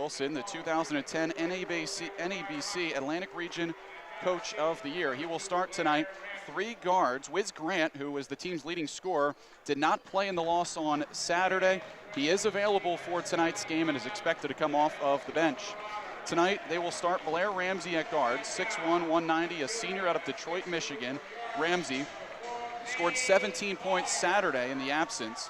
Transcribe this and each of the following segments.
Wilson, the 2010 NABC Atlantic Region Coach of the Year. He will start tonight. 3 guards. Wiz Grant, who was the team's leading scorer, did not play in the loss on Saturday. He is available for tonight's game and is expected to come off of the bench. Tonight, they will start Blair Ramsey at guard, 6'1", 190, a senior out of Detroit, Michigan. Ramsey scored 17 points Saturday in the absence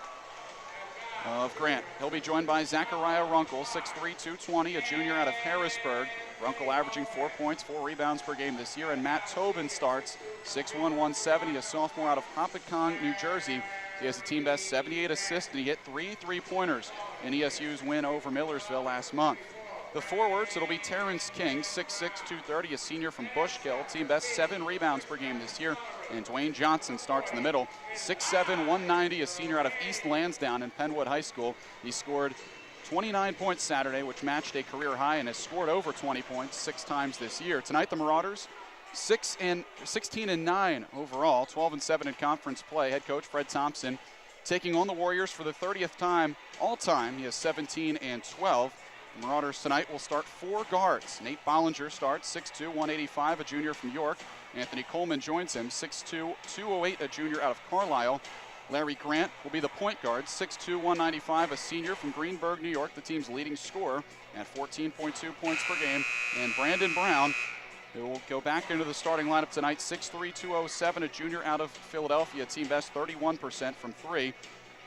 of Grant. He'll be joined by Zachariah Runkle, 6'3", 220, a junior out of Harrisburg. Runkle averaging 4 points, 4 rebounds per game this year. And Matt Tobin starts, 6'1", 170, a sophomore out of Hopatcong, New Jersey. He has a team best 78 assists, and he hit 3 3-pointers in ESU's win over Millersville last month. The forwards, it'll be Terrence King, 6'6", 230, a senior from Bushkill, team best 7 rebounds per game this year. And Dwayne Johnson starts in the middle, 6'7", 190, a senior out of East Lansdowne in Penwood High School. He scored 29 points Saturday, which matched a career high, and has scored over 20 points 6 times this year. Tonight, the Marauders, 16-9 overall, 12-7 in conference play. Head coach Fred Thompson taking on the Warriors for the 30th time all-time. He has 17-12. The Marauders tonight will start 4 guards. Nate Bollinger starts, 6'2", 185, a junior from York. Anthony Coleman joins him, 6'2", 208, a junior out of Carlisle. Larry Grant will be the point guard, 6'2", 195, a senior from Greenburgh, New York, the team's leading scorer at 14.2 points per game. And Brandon Brown, who will go back into the starting lineup tonight, 6'3", 207, a junior out of Philadelphia, team best 31% from 3.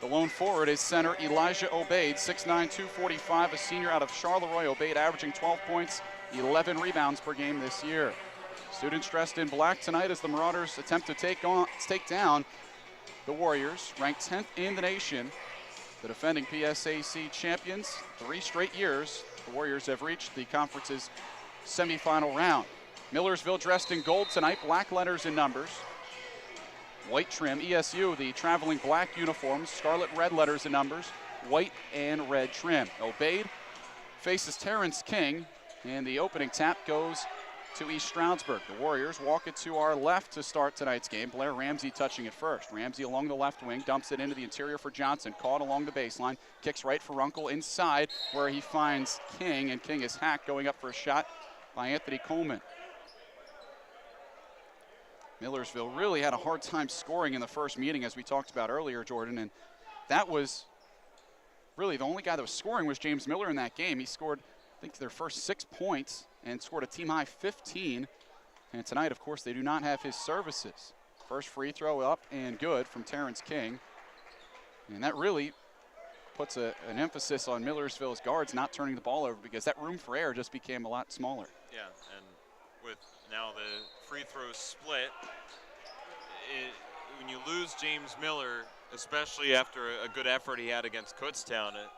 The lone forward is center Elijah Obaid, 6'9", 245, a senior out of Charleroi. Obaid averaging 12 points, 11 rebounds per game this year. Students dressed in black tonight as the Marauders attempt to take down the Warriors, ranked 10th in the nation. The defending PSAC champions, 3 straight years, the Warriors have reached the conference's semifinal round. Millersville dressed in gold tonight, black letters and numbers. White trim. ESU, the traveling black uniforms, scarlet red letters and numbers, white and red trim. Obaid faces Terrence King, and the opening tap goes to East Stroudsburg. The Warriors walk it to our left to start tonight's game. Blair Ramsey touching it first. Ramsey along the left wing, dumps it into the interior for Johnson, caught along the baseline, kicks right for Runkle inside where he finds King, and King is hacked going up for a shot by Anthony Coleman. Millersville really had a hard time scoring in the first meeting, as we talked about earlier, Jordan, and that was really the only guy that was scoring was James Miller in that game. He scored, I think, their first 6 points and scored a team-high 15. And tonight, of course, they do not have his services. First free throw up and good from Terrence King. And that really puts an emphasis on Millersville's guards not turning the ball over, because that room for error just became a lot smaller. Yeah, and with now the free throw split, when you lose James Miller, especially after a good effort he had against Kutztown, it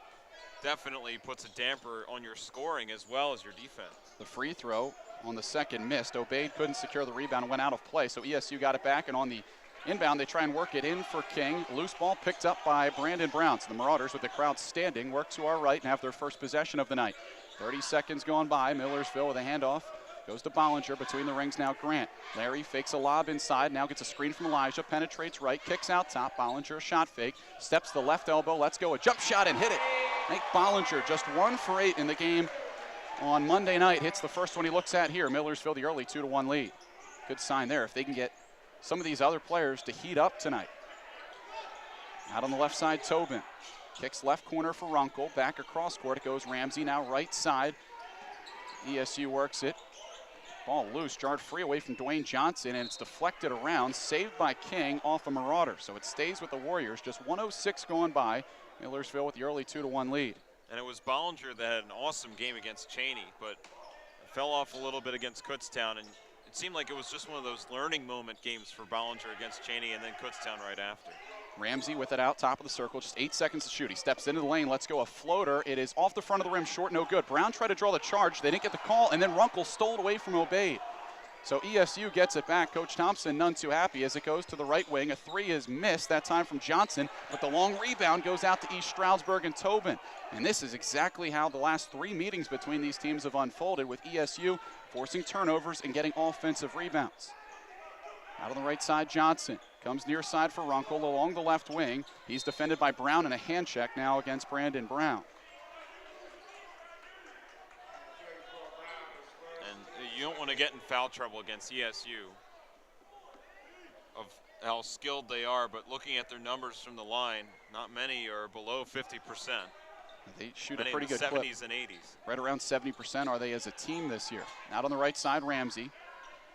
definitely puts a damper on your scoring as well as your defense. The free throw on the second missed. Obaid couldn't secure the rebound, went out of play, so ESU got it back, and on the inbound they try and work it in for King. Loose ball picked up by Brandon Brown. So the Marauders, with the crowd standing, work to our right and have their first possession of the night. 30 seconds gone by. Millersville with a handoff. Goes to Bollinger, between the rings now Grant. Larry fakes a lob inside, now gets a screen from Elijah, penetrates right, kicks out top. Bollinger, shot fake, steps the left elbow, lets go, a jump shot and hit it. Nate Bollinger, just 1 for 8 in the game on Monday night, hits the first one he looks at here. Millersville, the early 2-1 lead. Good sign there if they can get some of these other players to heat up tonight. Out on the left side, Tobin. Kicks left corner for Runkle, back across court, it goes Ramsey, now right side. ESU works it. Ball loose, jarred free away from Dwayne Johnson, and it's deflected around, saved by King off a Marauder. So it stays with the Warriors, just 1:06 going by. Millersville with the early 2-1 lead. And it was Bollinger that had an awesome game against Cheney, but fell off a little bit against Kutztown, and it seemed like it was just one of those learning moment games for Bollinger against Cheney, and then Kutztown right after. Ramsey with it out, top of the circle, just 8 seconds to shoot. He steps into the lane, lets go a floater. It is off the front of the rim, short, no good. Brown tried to draw the charge. They didn't get the call, and then Runkle stole it away from Obaid. So ESU gets it back. Coach Thompson none too happy as it goes to the right wing. A 3 is missed, that time from Johnson, but the long rebound goes out to East Stroudsburg and Tobin. And this is exactly how the last 3 meetings between these teams have unfolded, with ESU forcing turnovers and getting offensive rebounds. Out on the right side, Johnson comes near side for Runkle along the left wing. He's defended by Brown, and a hand check now against Brandon Brown. you don't want to get in foul trouble against ESU of how skilled they are, but looking at their numbers from the line, not many are below 50%. They shoot Many a pretty in the good 70s clip. and 80s. Right around 70% are they as a team this year. Out on the right side, Ramsey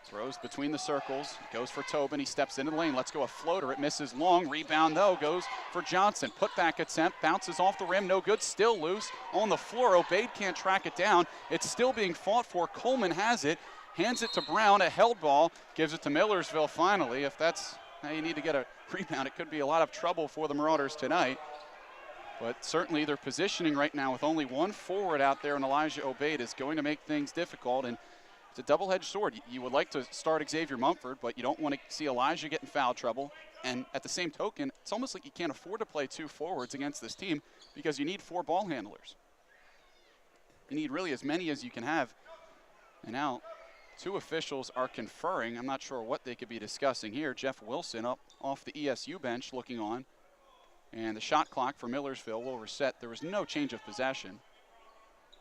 throws between the circles, goes for Tobin, he steps into the lane, lets go a floater, it misses long, rebound though, goes for Johnson, put back attempt, bounces off the rim, no good, still loose, on the floor, Obaid can't track it down, it's still being fought for, Coleman has it, hands it to Brown, a held ball, gives it to Millersville finally. If that's how you need to get a rebound, it could be a lot of trouble for the Marauders tonight. But certainly their positioning right now with only one forward out there, and Elijah Obaid, is going to make things difficult. And it's a double-edged sword. You would like to start Xavier Mumford, but you don't want to see Elijah get in foul trouble. And at the same token, it's almost like you can't afford to play two forwards against this team because you need 4 ball handlers. You need really as many as you can have. And now 2 officials are conferring. I'm not sure what they could be discussing here. Jeff Wilson up off the ESU bench looking on. And the shot clock for Millersville will reset. There was no change of possession.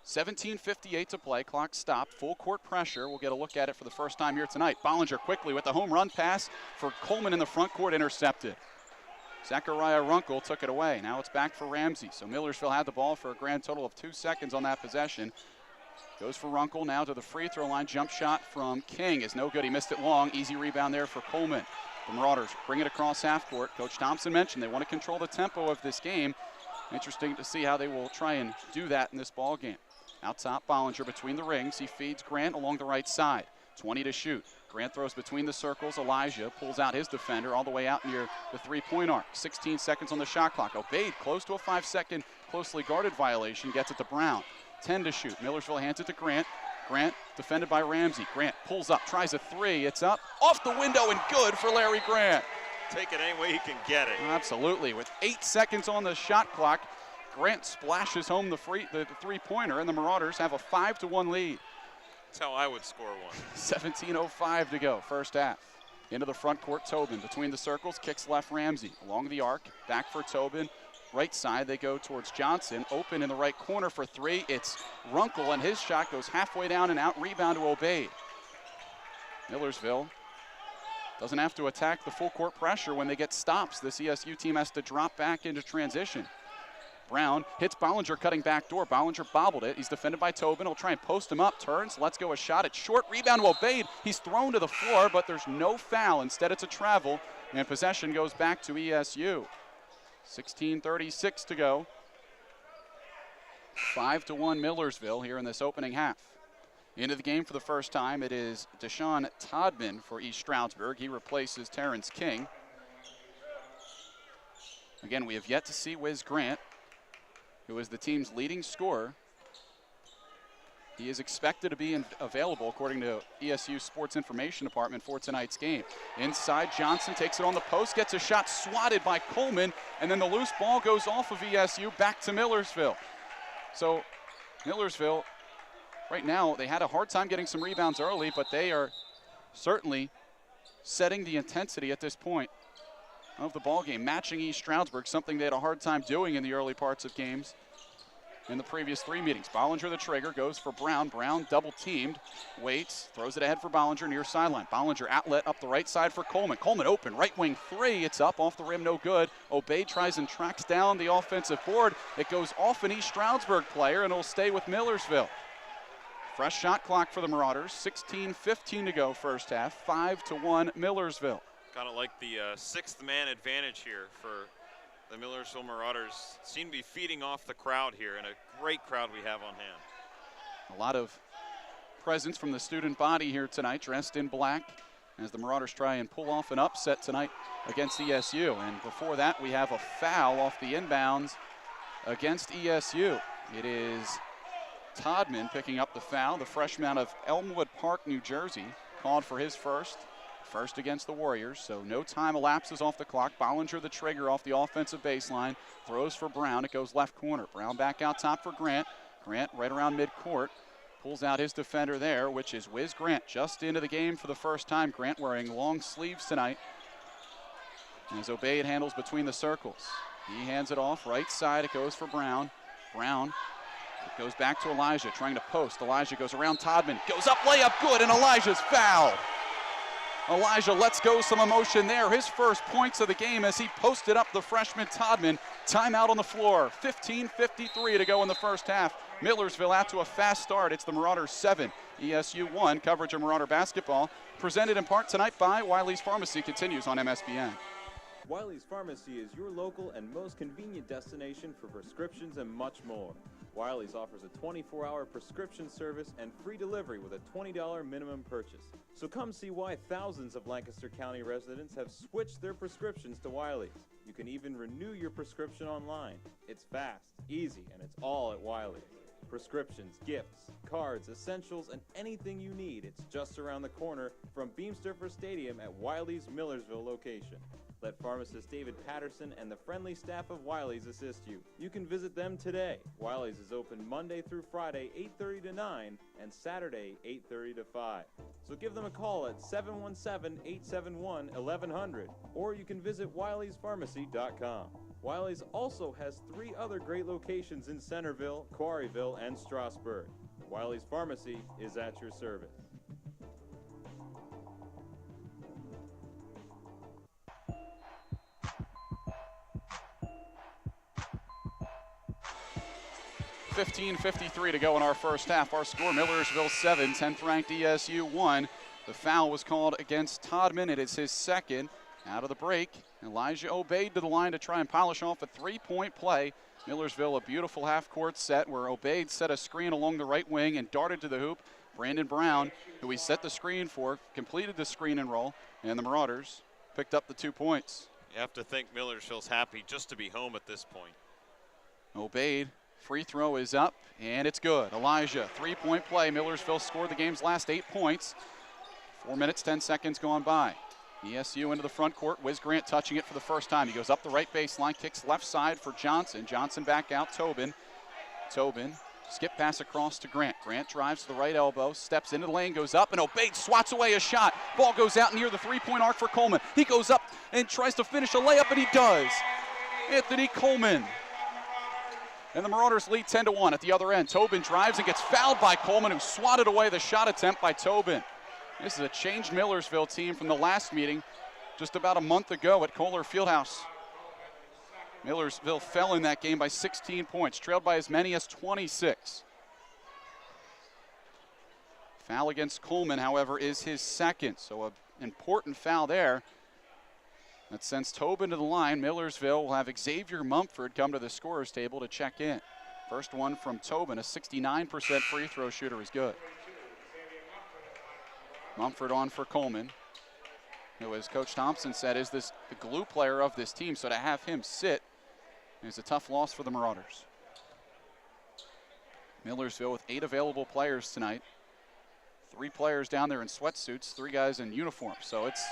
17:58 to play, clock stopped, full court pressure. We'll get a look at it for the first time here tonight. Bollinger quickly with the home run pass for Coleman in the front court, intercepted. Zachariah Runkle took it away. Now it's back for Ramsey. So Millersville had the ball for a grand total of 2 seconds on that possession. Goes for Runkle now to the free throw line. Jump shot from King is no good. He missed it long. Easy rebound there for Coleman. The Marauders bring it across half court. Coach Thompson mentioned they want to control the tempo of this game. Interesting to see how they will try and do that in this ball game. Out top, Bollinger between the rings. He feeds Grant along the right side. 20 to shoot. Grant throws between the circles. Elijah pulls out his defender all the way out near the three-point arc. 16 seconds on the shot clock. Obaid close to a 5-second closely guarded violation. Gets it to Brown. 10 to shoot. Millersville hands it to Grant. Grant defended by Ramsey. Grant pulls up, tries a 3. It's up, off the window, and good for Larry Grant. Take it any way he can get it. Absolutely. With 8 seconds on the shot clock, Grant splashes home the three-pointer, and the Marauders have a 5-1 lead. That's how I would score one. 17:05 to go, first half. Into the front court, Tobin between the circles, kicks left Ramsey. Along the arc, back for Tobin. Right side, they go towards Johnson. Open in the right corner for 3. It's Runkle, and his shot goes halfway down and out. Rebound to Obaid. Millersville doesn't have to attack the full court pressure when they get stops. This ESU team has to drop back into transition. Brown hits Bollinger cutting back door. Bollinger bobbled it. He's defended by Tobin. He'll try and post him up. Turns, lets go a shot. It's short. Rebound to Obaid. He's thrown to the floor, but there's no foul. Instead, it's a travel, and possession goes back to ESU. 16:36 to go. 5-1 Millersville here in this opening half. Into the game for the first time, it is Deshaun Todman for East Stroudsburg. He replaces Terrence King. Again, we have yet to see Wiz Grant, who is the team's leading scorer. He is expected to be available, according to ESU Sports Information Department, for tonight's game. Inside, Johnson takes it on the post, gets a shot swatted by Coleman, and then the loose ball goes off of ESU back to Millersville. So Millersville, right now, they had a hard time getting some rebounds early, but they are certainly setting the intensity at this point of the ball game, matching East Stroudsburg, something they had a hard time doing in the early parts of games in the previous 3 meetings. Bollinger the trigger, goes for Brown. Brown double teamed, waits, throws it ahead for Bollinger near sideline. Bollinger outlet up the right side for Coleman. Coleman open, right wing 3, it's up, off the rim, no good. Obaid tries and tracks down the offensive board. It goes off an East Stroudsburg player, and it'll stay with Millersville. Fresh shot clock for the Marauders, 16:15 to go first half, 5-1 Millersville. Kind of like the 6th man advantage here for the Millersville Marauders. Seem to be feeding off the crowd here, and a great crowd we have on hand. A lot of presence from the student body here tonight, dressed in black, as the Marauders try and pull off an upset tonight against ESU. And before that, we have a foul off the inbounds against ESU. It is Todman picking up the foul, the freshman out of Elmwood Park, New Jersey, called for his first against the Warriors, so no time elapses off the clock. Bollinger the trigger off the offensive baseline, throws for Brown. It goes left corner. Brown back out top for Grant. Grant right around midcourt, pulls out his defender there, which is Wiz Grant, just into the game for the first time. Grant wearing long sleeves tonight. As Obaid handles between the circles, he hands it off right side. It goes for Brown. Brown Goes back to Elijah, trying to post. Elijah goes around Todman, goes up, layup, good, and Elijah's fouled. Elijah lets go some emotion there. His first points of the game as he posted up the freshman Todman. Timeout on the floor. 15:53 to go in the first half. Millersville out to a fast start. It's the Marauders 7, ESU 1. Coverage of Marauder basketball presented in part tonight by Wiley's Pharmacy continues on MSBN. Wiley's Pharmacy is your local and most convenient destination for prescriptions and much more. Wiley's offers a 24-hour prescription service and free delivery with a $20 minimum purchase. So come see why thousands of Lancaster County residents have switched their prescriptions to Wiley's. You can even renew your prescription online. It's fast, easy, and it's all at Wiley's. Prescriptions, gifts, cards, essentials, and anything you need. It's just around the corner from Beamsturfer Stadium at Wiley's Millersville location. Let pharmacist David Patterson and the friendly staff of Wiley's assist you. You can visit them today. Wiley's is open Monday through Friday, 8:30 to 9, and Saturday, 8:30 to 5. So give them a call at 717-871-1100, or you can visit Wiley'sPharmacy.com. Wiley's also has 3 other great locations in Centerville, Quarryville, and Strasburg. Wiley's Pharmacy is at your service. $15:53 to go in our first half. Our score, Millersville 7, 10th ranked ESU 1. The foul was called against Todman. It is his second. Out of the break, Elijah Obaid to the line to try and polish off a 3-point play. Millersville, a beautiful half-court set where Obaid set a screen along the right wing and darted to the hoop. Brandon Brown, who he set the screen for, completed the screen and roll, and the Marauders picked up the 2 points. You have to think Millersville's happy just to be home at this point. Obaid, free throw is up, and it's good. Elijah, 3-point play. Millersville scored the game's last 8 points. 4 minutes, 10 seconds gone by. ESU into the front court. Wiz Grant touching it for the first time. He goes up the right baseline, kicks left side for Johnson. Johnson back out, Tobin. Tobin, skip pass across to Grant. Grant drives to the right elbow, steps into the lane, goes up, and Obaid swats away a shot. Ball goes out near the 3-point arc for Coleman. He goes up and tries to finish a layup, and he does. Anthony Coleman. And the Marauders lead 10-1 at the other end. Tobin drives and gets fouled by Coleman, who swatted away the shot attempt by Tobin. This is a changed Millersville team from the last meeting just about a month ago at Kohler Fieldhouse. Millersville fell in that game by 16 points, trailed by as many as 26. Foul against Coleman, however, is his second, so an important foul there. That sends Tobin to the line. Millersville will have Xavier Mumford come to the scorer's table to check in. First one from Tobin, a 69% free throw shooter, is good. Mumford on for Coleman, who, as Coach Thompson said, is the glue player of this team, so to have him sit is a tough loss for the Marauders. Millersville with 8 available players tonight. 3 players down there in sweatsuits, 3 guys in uniform, so it's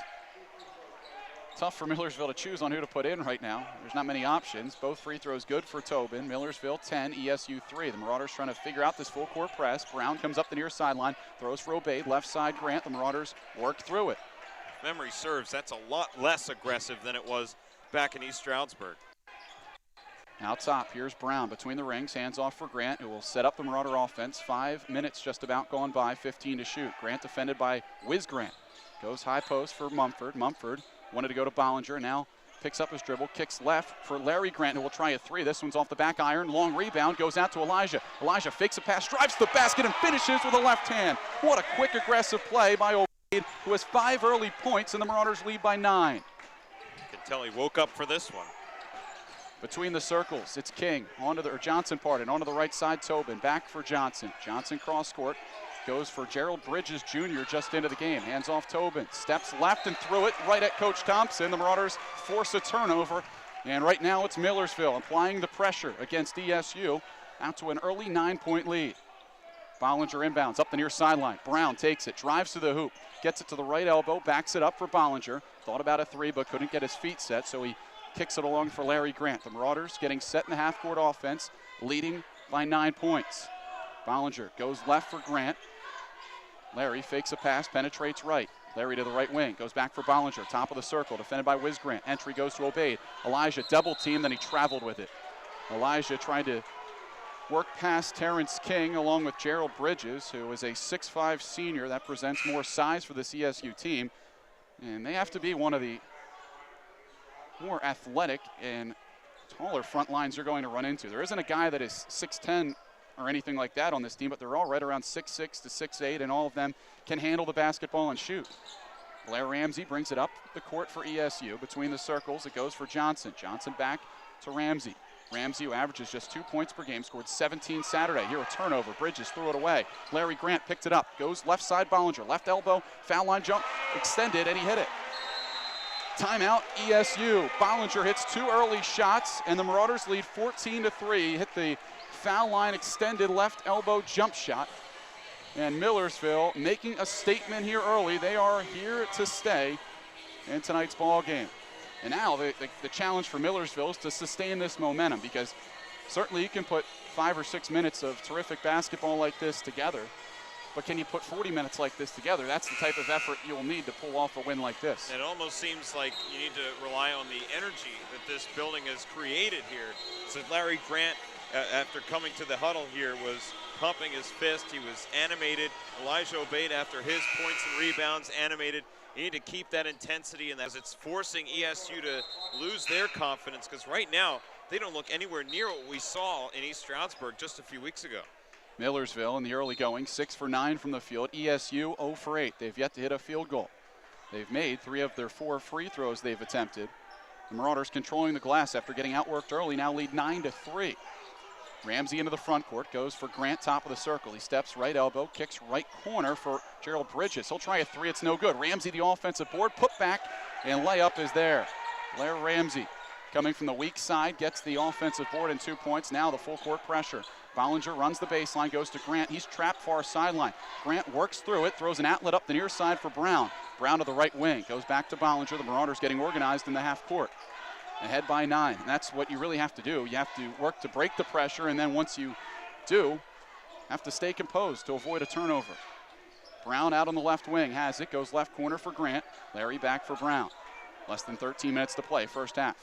tough for Millersville to choose on who to put in right now. There's not many options. Both free throws good for Tobin. Millersville 10, ESU 3. The Marauders trying to figure out this full court press. Brown comes up the near sideline, throws for Obaid, left side Grant. The Marauders work through it. If memory serves, that's a lot less aggressive than it was back in East Stroudsburg. Out top, here's Brown between the rings, hands off for Grant, who will set up the Marauder offense. 5 minutes just about gone by, 15 to shoot. Grant defended by Wiz Grant. Goes high post for Mumford. Mumford wanted to go to Bollinger, now picks up his dribble, kicks left for Larry Grant, who will try a 3. This one's off the back iron, long rebound, goes out to Elijah. Elijah fakes a pass, drives to the basket, and finishes with a left hand. What a quick, aggressive play by Obaid, who has 5 early points, and the Marauders lead by 9. You can tell he woke up for this one. Between the circles, it's King, Johnson pardon, onto the right side, Tobin, back for Johnson. Johnson cross court. Goes for Gerald Bridges Jr. just into the game. Hands off Tobin. Steps left and threw it right at Coach Thompson. The Marauders force a turnover. And right now it's Millersville applying the pressure against ESU. Out to an early 9-point lead. Bollinger inbounds up the near sideline. Brown takes it, drives to the hoop. Gets it to the right elbow, backs it up for Bollinger. Thought about a 3 but couldn't get his feet set, so he kicks it along for Larry Grant. The Marauders getting set in the half-court offense, leading by 9 points. Bollinger goes left for Grant. Larry fakes a pass, penetrates right. Larry to the right wing, goes back for Bollinger, top of the circle, defended by Wiz Grant. Entry goes to Obaid. Elijah double team, then he traveled with it. Elijah tried to work past Terrence King along with Gerald Bridges, who is a 6'5" senior. That presents more size for this ESU team. And they have to be one of the more athletic and taller front lines you're going to run into. There isn't a guy that is 6'10" or anything like that on this team, but they're all right around 6'6" to 6'8", and all of them can handle the basketball and shoot. Blair Ramsey brings it up the court for ESU. Between the circles, it goes for Johnson. Johnson back to Ramsey. Ramsey, who averages just 2 points per game, scored 17 Saturday. Here a turnover. Bridges threw it away. Larry Grant picked it up. Goes left side, Bollinger. Left elbow, foul line jump, extended, and he hit it. Timeout, ESU. Bollinger hits 2 early shots, and the Marauders lead 14-3. Hit the foul line extended left elbow jump shot. And Millersville making a statement here early. They are here to stay in tonight's ball game. And now the challenge for Millersville is to sustain this momentum, because certainly you can put 5 or 6 minutes of terrific basketball like this together, but can you put 40 minutes like this together? That's the type of effort you'll need to pull off a win like this. It almost seems like you need to rely on the energy that this building has created here. So Larry Grant, after coming to the huddle here, was pumping his fist. He was animated. Elijah Obeid, after his points and rebounds, animated. You need to keep that intensity, and as it's forcing ESU to lose their confidence, because right now they don't look anywhere near what we saw in East Stroudsburg just a few weeks ago. Millersville in the early going, 6 for 9 from the field. ESU 0 for 8. They've yet to hit a field goal. They've made 3 of their 4 free throws they've attempted. The Marauders controlling the glass after getting outworked early, now lead 9-3. Ramsey into the front court, goes for Grant, top of the circle. He steps right elbow, kicks right corner for Gerald Bridges. He'll try a 3, it's no good. Ramsey, the offensive board, put back, and layup is there. Blair Ramsey coming from the weak side, gets the offensive board and 2 points. Now the full court pressure. Bollinger runs the baseline, goes to Grant. He's trapped far sideline. Grant works through it, throws an outlet up the near side for Brown. Brown to the right wing, goes back to Bollinger. The Marauders getting organized in the half court. Ahead by 9, and that's what you really have to do. You have to work to break the pressure, and then once you do, have to stay composed to avoid a turnover. Brown out on the left wing, has it, goes left corner for Grant. Larry back for Brown. Less than 13 minutes to play, first half.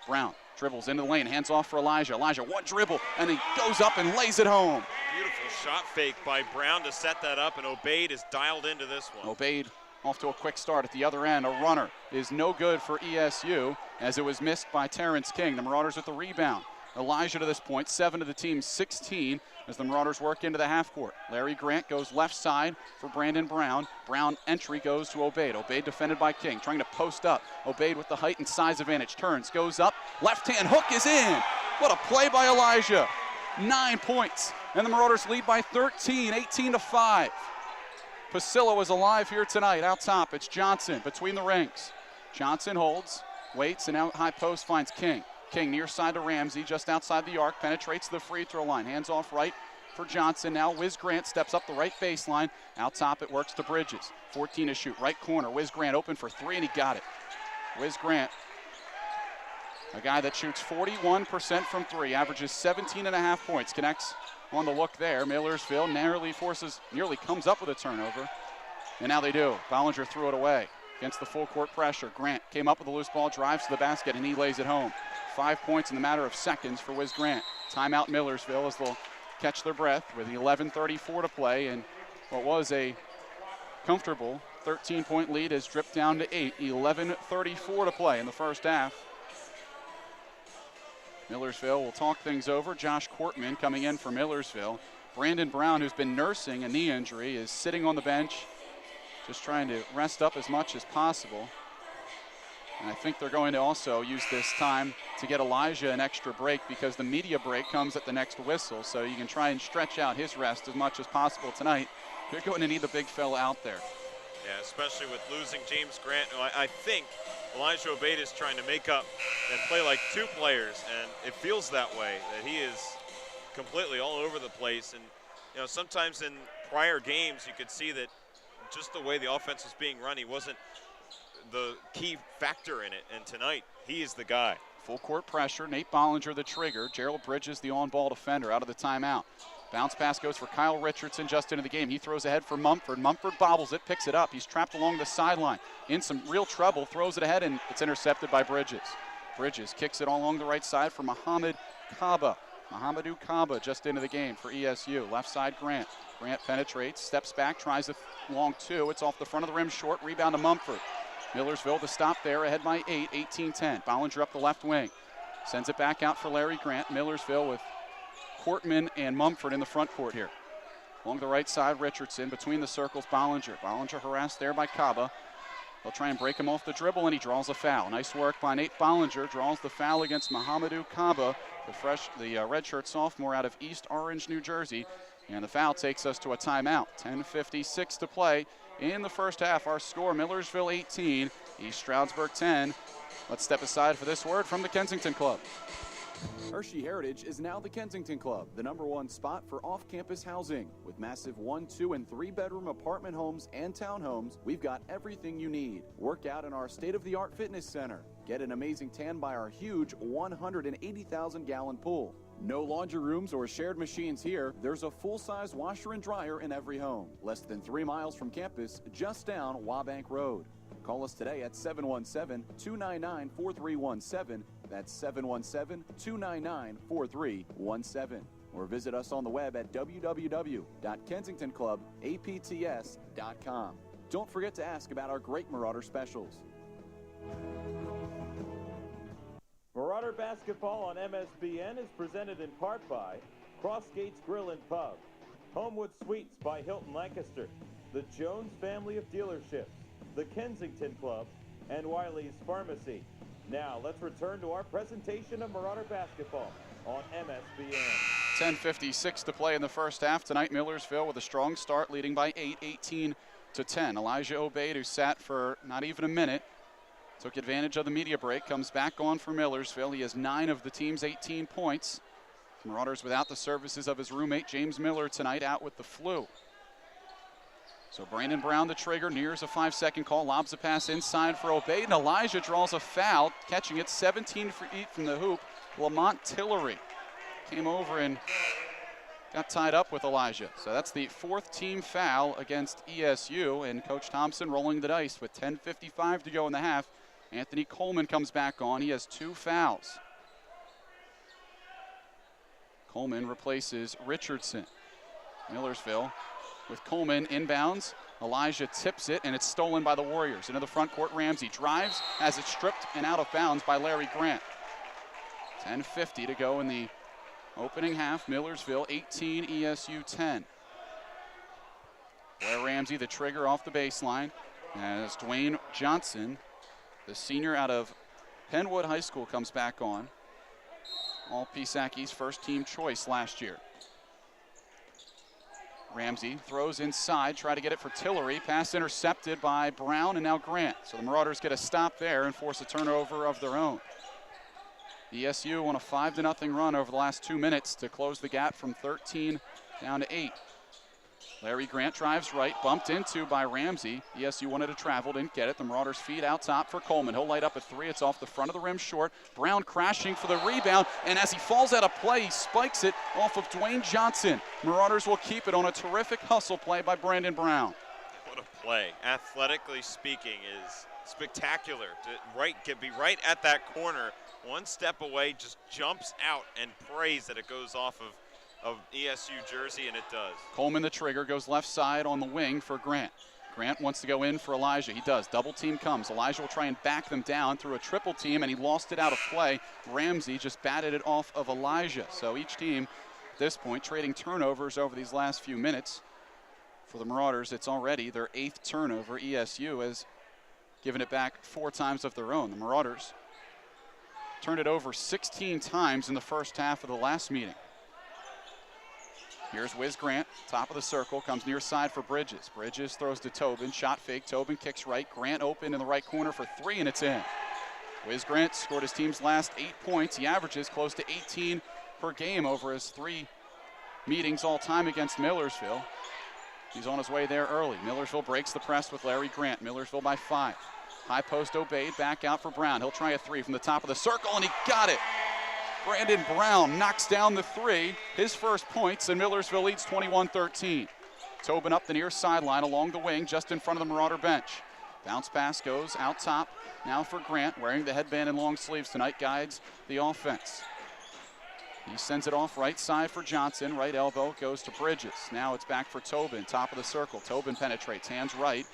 Brown dribbles into the lane, hands off for Elijah. Elijah, one dribble, and he goes up and lays it home. Beautiful shot fake by Brown to set that up, and Obeid is dialed into this one. Obeid off to a quick start at the other end. A runner is no good for ESU, as it was missed by Terrence King. The Marauders with the rebound. Elijah to this point, 7 to the team's 16, as the Marauders work into the half court. Larry Grant goes left side for Brandon Brown. Brown entry goes to Obeid. Obeid defended by King, trying to post up. Obeid with the height and size advantage, turns, goes up, left hand hook is in. What a play by Elijah. 9 points, and the Marauders lead by 13, 18-5. Pasillo is alive here tonight. Out top, it's Johnson between the rings. Johnson holds, waits, and out high post finds King. King near side to Ramsey, just outside the arc, penetrates the free throw line. Hands off right for Johnson. Now Wiz Grant steps up the right baseline. Out top, it works to Bridges. 14 to shoot, right corner. Wiz Grant open for 3, and he got it. Wiz Grant, a guy that shoots 41% from 3, averages 17.5 points, connects on the look there. Millersville nearly comes up with a turnover, and now they do. Bollinger threw it away against the full court pressure. Grant came up with a loose ball, drives to the basket, and he lays it home. 5 points in the matter of seconds for Wiz Grant. Timeout Millersville as they'll catch their breath with 11:34 to play, and what was a comfortable 13-point lead is dripped down to 8. 11:34 to play in the first half. Millersville will talk things over. Josh Kortman coming in for Millersville. Brandon Brown, who's been nursing a knee injury, is sitting on the bench, just trying to rest up as much as possible. And I think they're going to also use this time to get Elijah an extra break, because the media break comes at the next whistle, so you can try and stretch out his rest as much as possible tonight. You're going to need the big fella out there. Yeah, especially with losing James Grant. I think Elijah Obeid is trying to make up and play like 2 players, and it feels that way, that he is completely all over the place. And you know, sometimes in prior games you could see that just the way the offense was being run, he wasn't the key factor in it, and tonight he is the guy. Full court pressure, Nate Bollinger the trigger, Gerald Bridges the on-ball defender out of the timeout. Bounce pass goes for Kyle Richardson just into the game. He throws ahead for Mumford. Mumford bobbles it, picks it up. He's trapped along the sideline. In some real trouble, throws it ahead, and it's intercepted by Bridges. Bridges kicks it all along the right side for Muhammad Kaba. Mohamedou Kaba just into the game for ESU. Left side, Grant. Grant penetrates, steps back, tries a long two. It's off the front of the rim, short. Rebound to Mumford. Millersville the stop there, ahead by 8, 18-10. Bollinger up the left wing. Sends it back out for Larry Grant. Millersville with Cortman and Mumford in the front court here. Along the right side, Richardson. Between the circles, Bollinger. Bollinger harassed there by Kaba. They'll try and break him off the dribble, and he draws a foul. Nice work by Nate Bollinger. Draws the foul against Mohamedou Kaba, the redshirt sophomore out of East Orange, New Jersey. And the foul takes us to a timeout. 10:56 to play in the first half. Our score, Millersville 18, East Stroudsburg 10. Let's step aside for this word from the Kensington Club. Hershey Heritage is now the Kensington Club, the #1 spot for off-campus housing. With massive 1, 2, and 3-bedroom apartment homes and townhomes, we've got everything you need. Work out in our state-of-the-art fitness center. Get an amazing tan by our huge 180,000-gallon pool. No laundry rooms or shared machines here. There's a full-size washer and dryer in every home. Less than 3 miles from campus, just down Wabank Road. Call us today at 717-299-4317. That's 717-299-4317. Or visit us on the web at www.kensingtonclubapts.com. Don't forget to ask about our great Marauder specials. Marauder basketball on MSBN is presented in part by Crossgates Grill and Pub, Homewood Suites by Hilton Lancaster, the Jones family of dealerships, the Kensington Club, and Wiley's Pharmacy. Now let's return to our presentation of Marauder basketball on MSBN. 10:56 to play in the first half. Tonight, Millersville with a strong start, leading by 8, 18-10. Elijah Obeid, who sat for not even a minute, took advantage of the media break, comes back on for Millersville. He has 9 of the team's 18 points. Marauders without the services of his roommate James Miller tonight, out with the flu. So Brandon Brown, the trigger, nears a 5-second call, lobs a pass inside for Obeid, and Elijah draws a foul, catching it 17 feet from the hoop. Lamont Tillery came over and got tied up with Elijah. So that's the 4th team foul against ESU, and Coach Thompson rolling the dice with 10:55 to go in the half. Anthony Coleman comes back on. He has 2 fouls. Coleman replaces Richardson. Millersville with Coleman inbounds. Elijah tips it, and it's stolen by the Warriors. Into the front court, Ramsey drives, has it stripped and out of bounds by Larry Grant. 10:50 to go in the opening half. Millersville 18, ESU 10. Blair Ramsey, the trigger off the baseline, as Dwayne Johnson, the senior out of Penwood High School, comes back on. All Pisacki's first team choice last year. Ramsey throws inside, try to get it for Tillery. Pass intercepted by Brown and now Grant. So the Marauders get a stop there and force a turnover of their own. ESU won a 5-0 run over the last 2 minutes to close the gap from 13 down to 8. Larry Grant drives right, bumped into by Ramsey. ESU wanted to travel, didn't get it. The Marauders feed out top for Coleman. He'll light up a 3. It's off the front of the rim short. Brown crashing for the rebound, and as he falls out of play, he spikes it off of Dwayne Johnson. Marauders will keep it on a terrific hustle play by Brandon Brown. What a play. Athletically speaking, is spectacular. To be right at that corner, one step away, just jumps out and prays that it goes off of ESU jersey, and it does. Coleman, the trigger, goes left side on the wing for Grant. Grant wants to go in for Elijah. He does. Double team comes. Elijah will try and back them down through a triple team, and he lost it out of play. Ramsey just batted it off of Elijah. So each team at this point trading turnovers over these last few minutes. For the Marauders, it's already their 8th turnover. ESU has given it back 4 times of their own. The Marauders turned it over 16 times in the first half of the last meeting. Here's Wiz Grant, top of the circle, comes near side for Bridges. Bridges throws to Tobin, shot fake, Tobin kicks right, Grant open in the right corner for 3, and it's in. Wiz Grant scored his team's last 8 points. He averages close to 18 per game over his 3 meetings all time against Millersville. He's on his way there early. Millersville breaks the press with Larry Grant. Millersville by 5. High post Obeid, back out for Brown. He'll try a 3 from the top of the circle, and he got it. Brandon Brown knocks down the 3, his first points, and Millersville leads 21-13. Tobin up the near sideline along the wing, just in front of the Marauder bench. Bounce pass goes out top, now for Grant, wearing the headband and long sleeves tonight, guides the offense. He sends it off right side for Johnson. Right elbow goes to Bridges. Now it's back for Tobin, top of the circle. Tobin penetrates, hands right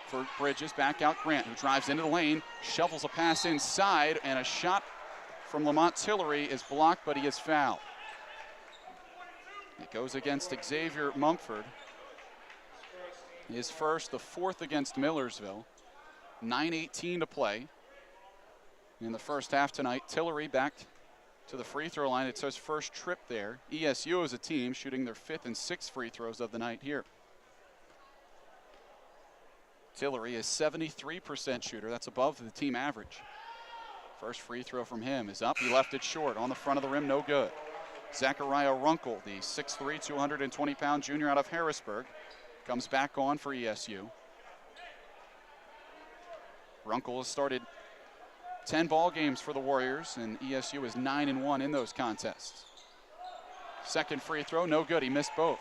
for Bridges. Back out Grant, who drives into the lane, shovels a pass inside, and a shot from Lamont Tillery is blocked, but he is fouled. It goes against Xavier Mumford. His first, the fourth against Millersville. 9:18 to play in the first half tonight. Tillery back to the free throw line. It's his first trip there. ESU as a team shooting their 5th and 6th free throws of the night here. Tillery is 73% shooter. That's above the team average. First free throw from him is up. He left it short on the front of the rim, no good. Zachariah Runkle, the 6'3", 220-pound junior out of Harrisburg, comes back on for ESU. Runkle has started 10 ball games for the Warriors, and ESU is 9-1 in those contests. Second free throw, no good. He missed both.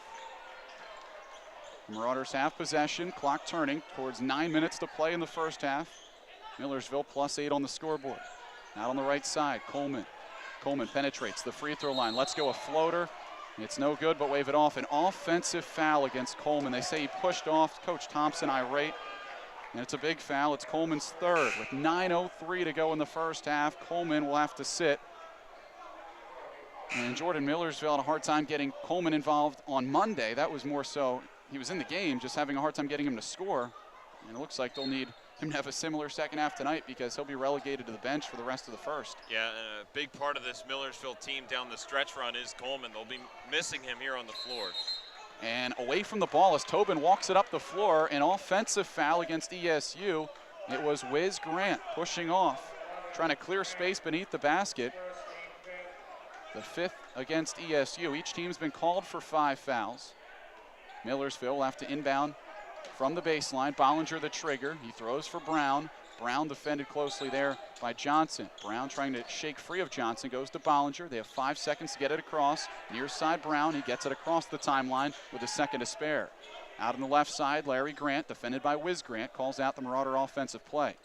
Marauders have possession, clock turning towards 9 minutes to play in the first half. Millersville +8 on the scoreboard. Out on the right side, Coleman. Coleman penetrates the free throw line. Let's go a floater. It's no good, but wave it off. An offensive foul against Coleman. They say he pushed off. Coach Thompson irate. And it's a big foul. It's Coleman's third. With 9:03 to go in the first half, Coleman will have to sit. And Jordan Millersville had a hard time getting Coleman involved on Monday. That was more so, he was in the game, just having a hard time getting him to score. And it looks like they'll need him to have a similar second half tonight because he'll be relegated to the bench for the rest of the first. Yeah, and a big part of this Millersville team down the stretch run is Coleman. They'll be missing him here on the floor. And away from the ball as Tobin walks it up the floor, an offensive foul against ESU. It was Wiz Grant pushing off, trying to clear space beneath the basket. The 5th against ESU. Each team's been called for 5 fouls. Millersville will have to inbound from the baseline. Bollinger the trigger. He throws for Brown. Brown defended closely there by Johnson. Brown trying to shake free of Johnson, goes to Bollinger. They have 5 seconds to get it across. Near side Brown, he gets it across the timeline with a second to spare. Out on the left side, Larry Grant, defended by Wiz Grant, calls out the Marauder offensive play.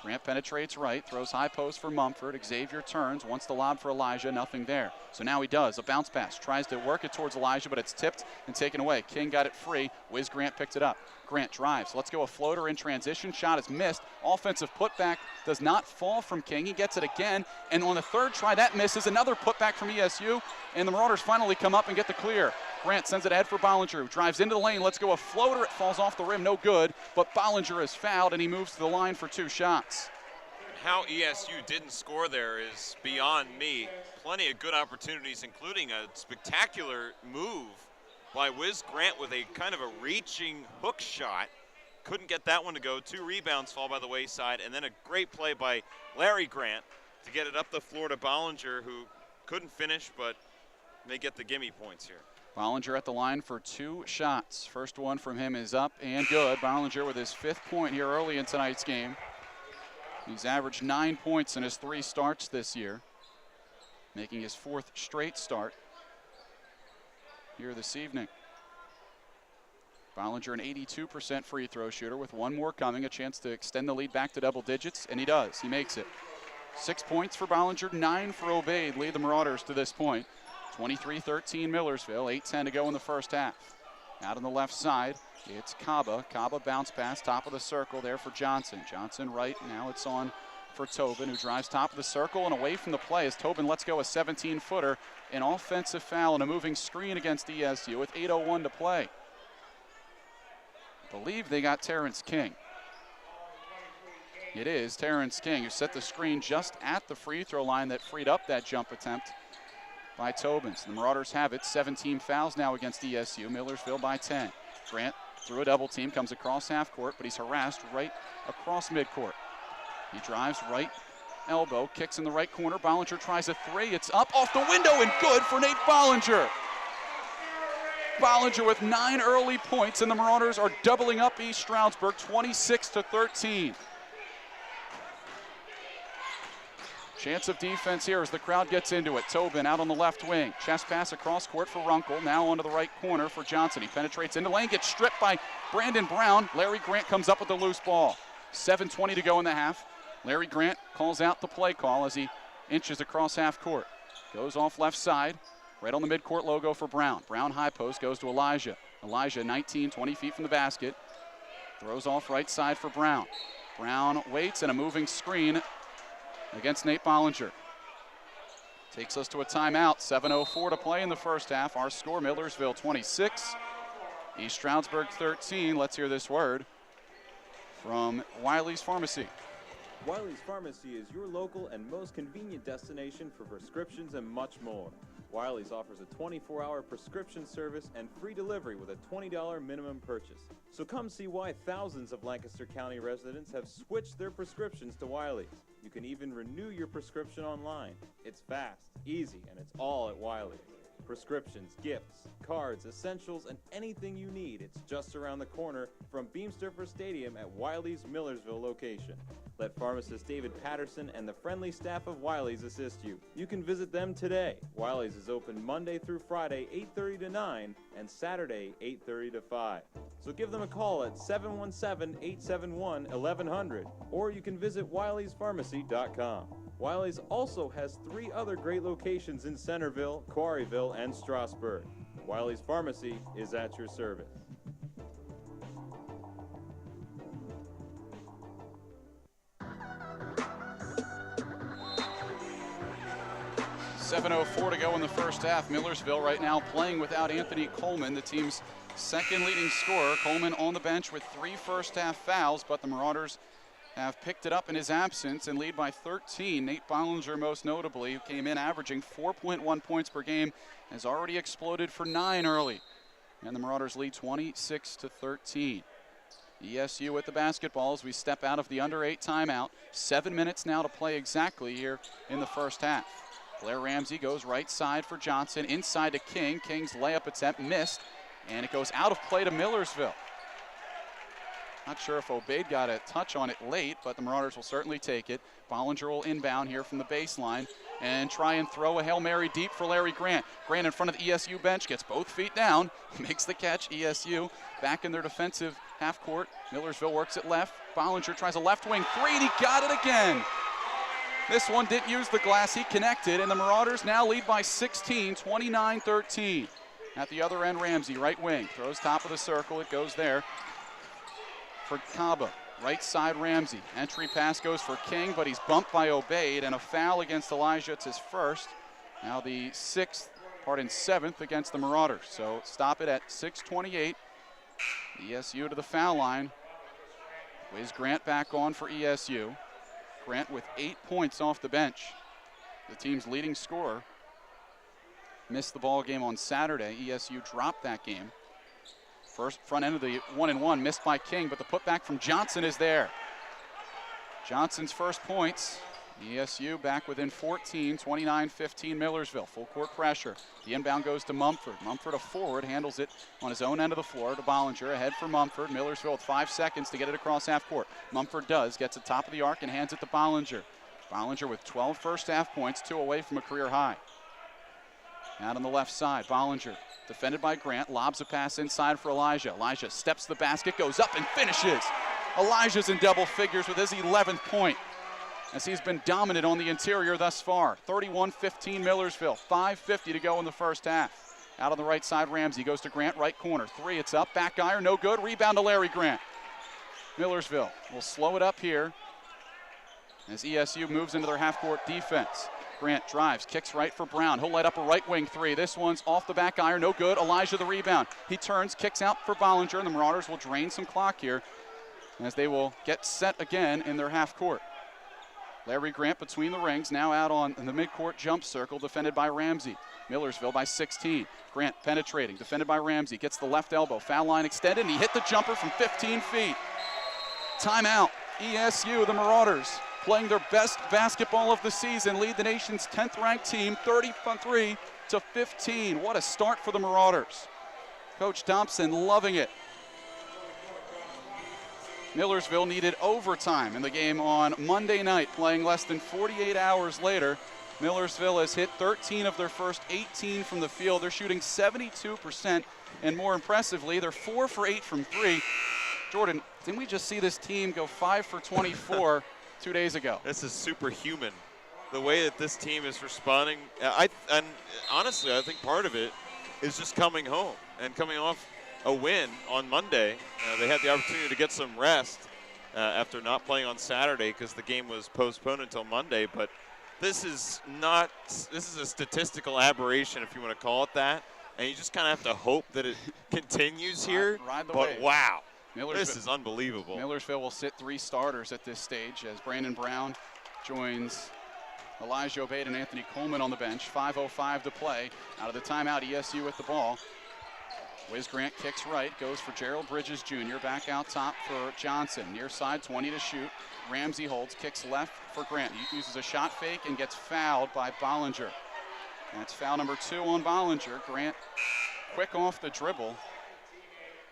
Grant penetrates right, throws high post for Mumford. Xavier turns, wants the lob for Elijah, nothing there. So now he does, a bounce pass, tries to work it towards Elijah, but it's tipped and taken away. King got it free, Wiz Grant picked it up. Grant drives, let's go a floater in transition, shot is missed. Offensive putback does not fall from King, he gets it again, and on the third try that misses. Another putback from ESU, and the Marauders finally come up and get the clear. Grant sends it ahead for Bollinger, who drives into the lane. Let's go a floater. It falls off the rim, no good. But Bollinger is fouled, and he moves to the line for 2 shots. How ESU didn't score there is beyond me. Plenty of good opportunities, including a spectacular move by Wiz Grant with a kind of a reaching hook shot. Couldn't get that one to go. 2 rebounds fall by the wayside, and then a great play by Larry Grant to get it up the floor to Bollinger, who couldn't finish, but may get the gimme points here. Bollinger at the line for 2 shots. First one from him is up and good. Bollinger with his 5th point here early in tonight's game. He's averaged 9 points in his 3 starts this year, making his 4th straight start here this evening. Bollinger an 82% free throw shooter with 1 more coming, a chance to extend the lead back to double digits, and he does. He makes it. 6 points for Bollinger, 9 for Obeid, lead the Marauders to this point. 23-13 Millersville, 8:10 to go in the first half. Out on the left side, it's Kaba. Kaba bounce pass, top of the circle there for Johnson. Johnson right, now it's on for Tobin, who drives top of the circle and away from the play as Tobin lets go a 17-footer. An offensive foul and a moving screen against ESU with 8:01 to play. I believe they got Terrence King. It is Terrence King who set the screen just at the free throw line that freed up that jump attempt by Tobin. So the Marauders have it. 17 fouls now against ESU. Millersville by 10. Grant through a double team, comes across half court, but he's harassed right across midcourt. He drives right elbow, kicks in the right corner. Bollinger tries a 3. It's up off the window and good for Nate Bollinger. Bollinger with 9 early points, and the Marauders are doubling up East Stroudsburg 26-13. Chance of defense here as the crowd gets into it. Tobin out on the left wing. Chest pass across court for Runkle. Now onto the right corner for Johnson. He penetrates into lane, gets stripped by Brandon Brown. Larry Grant comes up with the loose ball. 7:20 to go in the half. Larry Grant calls out the play call as he inches across half court. Goes off left side, right on the midcourt logo for Brown. Brown high post goes to Elijah. Elijah 19, 20 feet from the basket. Throws off right side for Brown. Brown waits and a moving screen against Nate Bollinger. Takes us to a timeout. 7:04 to play in the first half. Our score, Millersville 26, East Stroudsburg 13. Let's hear this word from Wiley's Pharmacy. Wiley's Pharmacy is your local and most convenient destination for prescriptions and much more. Wiley's offers a 24-hour prescription service and free delivery with a $20 minimum purchase. So come see why thousands of Lancaster County residents have switched their prescriptions to Wiley's. You can even renew your prescription online. It's fast, easy, and it's all at Wiley's. Prescriptions, gifts, cards, essentials, and anything you need, it's just around the corner from Beamsturfer Stadium at Wiley's Millersville location. Let pharmacist David Patterson and the friendly staff of Wiley's assist you. You can visit them today. Wiley's is open Monday through Friday, 8:30 to 9, and Saturday, 8:30 to 5. So give them a call at 717-871-1100, or you can visit wileyspharmacy.com. Wiley's also has 3 other great locations in Centerville, Quarryville, and Strasburg. Wiley's Pharmacy is at your service. .704 to go in the first half. Millersville right now playing without Anthony Coleman, the team's second leading scorer. Coleman on the bench with 3 first half fouls, but the Marauders have picked it up in his absence and lead by 13. Nate Bollinger, most notably, who came in averaging 4.1 points per game, has already exploded for 9 early. And the Marauders lead 26-13. ESU with the basketball as we step out of the under 8 timeout. 7 minutes now to play exactly here in the first half. Blair Ramsey goes right side for Johnson, inside to King. King's layup attempt missed, and it goes out of play to Millersville. Not sure if Obeid got a touch on it late, but the Marauders will certainly take it. Bollinger will inbound here from the baseline and try and throw a Hail Mary deep for Larry Grant. Grant in front of the ESU bench, gets both feet down, makes the catch. ESU back in their defensive half court. Millersville works it left. Bollinger tries a left wing 3, and he got it again. This one didn't use the glass, he connected, and the Marauders now lead by 16, 29-13. At the other end, Ramsey, right wing, throws top of the circle, it goes there for Kaba. Right side, Ramsey. Entry pass goes for King, but he's bumped by Obeid, and a foul against Elijah. It's his first. Now the 7th against the Marauders. So stop it at 6:28. ESU to the foul line. Wiz Grant back on for ESU. Grant with 8 points off the bench. The team's leading scorer. Missed the ball game on Saturday. ESU dropped that game. First front end of the 1-and-1 missed by King, but the putback from Johnson is there. Johnson's first points. ESU back within 14, 29-15 Millersville. Full court pressure. The inbound goes to Mumford. Mumford, a forward, handles it on his own end of the floor to Bollinger. Ahead for Mumford. Millersville with 5 seconds to get it across half court. Mumford does, gets it top of the arc and hands it to Bollinger. Bollinger with 12 first half points, 2 away from a career high. Out on the left side, Bollinger, defended by Grant, lobs a pass inside for Elijah. Elijah steps the basket, goes up and finishes. Elijah's in double figures with his 11th point, as he's been dominant on the interior thus far. 31-15 Millersville, 5:50 to go in the first half. Out on the right side, Ramsey goes to Grant, right corner. 3, it's up, back iron, no good. Rebound to Larry Grant. Millersville will slow it up here as ESU moves into their half-court defense. Grant drives, kicks right for Brown. He'll light up a right wing 3. This one's off the back iron, no good. Elijah the rebound. He turns, kicks out for Bollinger, and the Marauders will drain some clock here as they will get set again in their half court. Larry Grant between the rings, now out on the midcourt jump circle, defended by Ramsey. Millersville by 16. Grant penetrating, defended by Ramsey, gets the left elbow, foul line extended, and he hit the jumper from 15 feet. Timeout, ESU, the Marauders, playing their best basketball of the season, lead the nation's 10th ranked team 33-15. What a start for the Marauders. Coach Thompson loving it. Millersville needed overtime in the game on Monday night, playing less than 48 hours later. Millersville has hit 13 of their first 18 from the field. They're shooting 72%, and more impressively, they're 4 for 8 from 3. Jordan, didn't we just see this team go 5 for 24 2 days ago? This is superhuman. the way that this team is responding. And honestly, I think part of it is just coming home and coming off a win on Monday. They had the opportunity to get some rest after not playing on Saturday because the game was postponed until Monday. But this is a statistical aberration, if you want to call it that. And you just kind of have to hope that it continues here. Ride the but wave. wow, this is unbelievable. Millersville will sit 3 starters at this stage as Brandon Brown joins Elijah Obeid and Anthony Coleman on the bench. 5:05 to play. Out of the timeout, ESU with the ball. Wiz Grant kicks right, goes for Gerald Bridges Jr. Back out top for Johnson. Near side, 20 to shoot. Ramsey holds, kicks left for Grant. He uses a shot fake and gets fouled by Bollinger. That's foul number 2 on Bollinger. Grant quick off the dribble.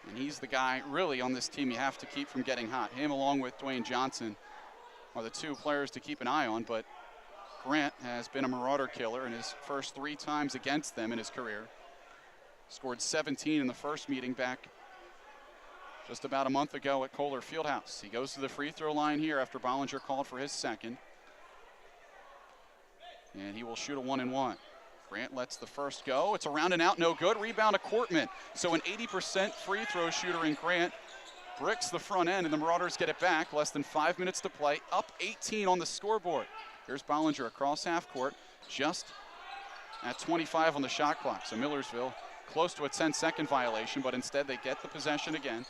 And he's the guy really on this team you have to keep from getting hot. Him along with Dwayne Johnson are the 2 players to keep an eye on, but Grant has been a Marauder killer in his first 3 times against them in his career. Scored 17 in the first meeting back just about a month ago at Kohler Fieldhouse. He goes to the free throw line here after Bollinger called for his second. And he will shoot a 1-and-1. Grant lets the first go. It's around and out, no good. Rebound to Courtman. So an 80% free throw shooter in Grant bricks the front end, and the Marauders get it back. Less than 5 minutes to play. Up 18 on the scoreboard. Here's Bollinger across half court, just at 25 on the shot clock. So Millersville close to a 10-second violation, but instead they get the possession again.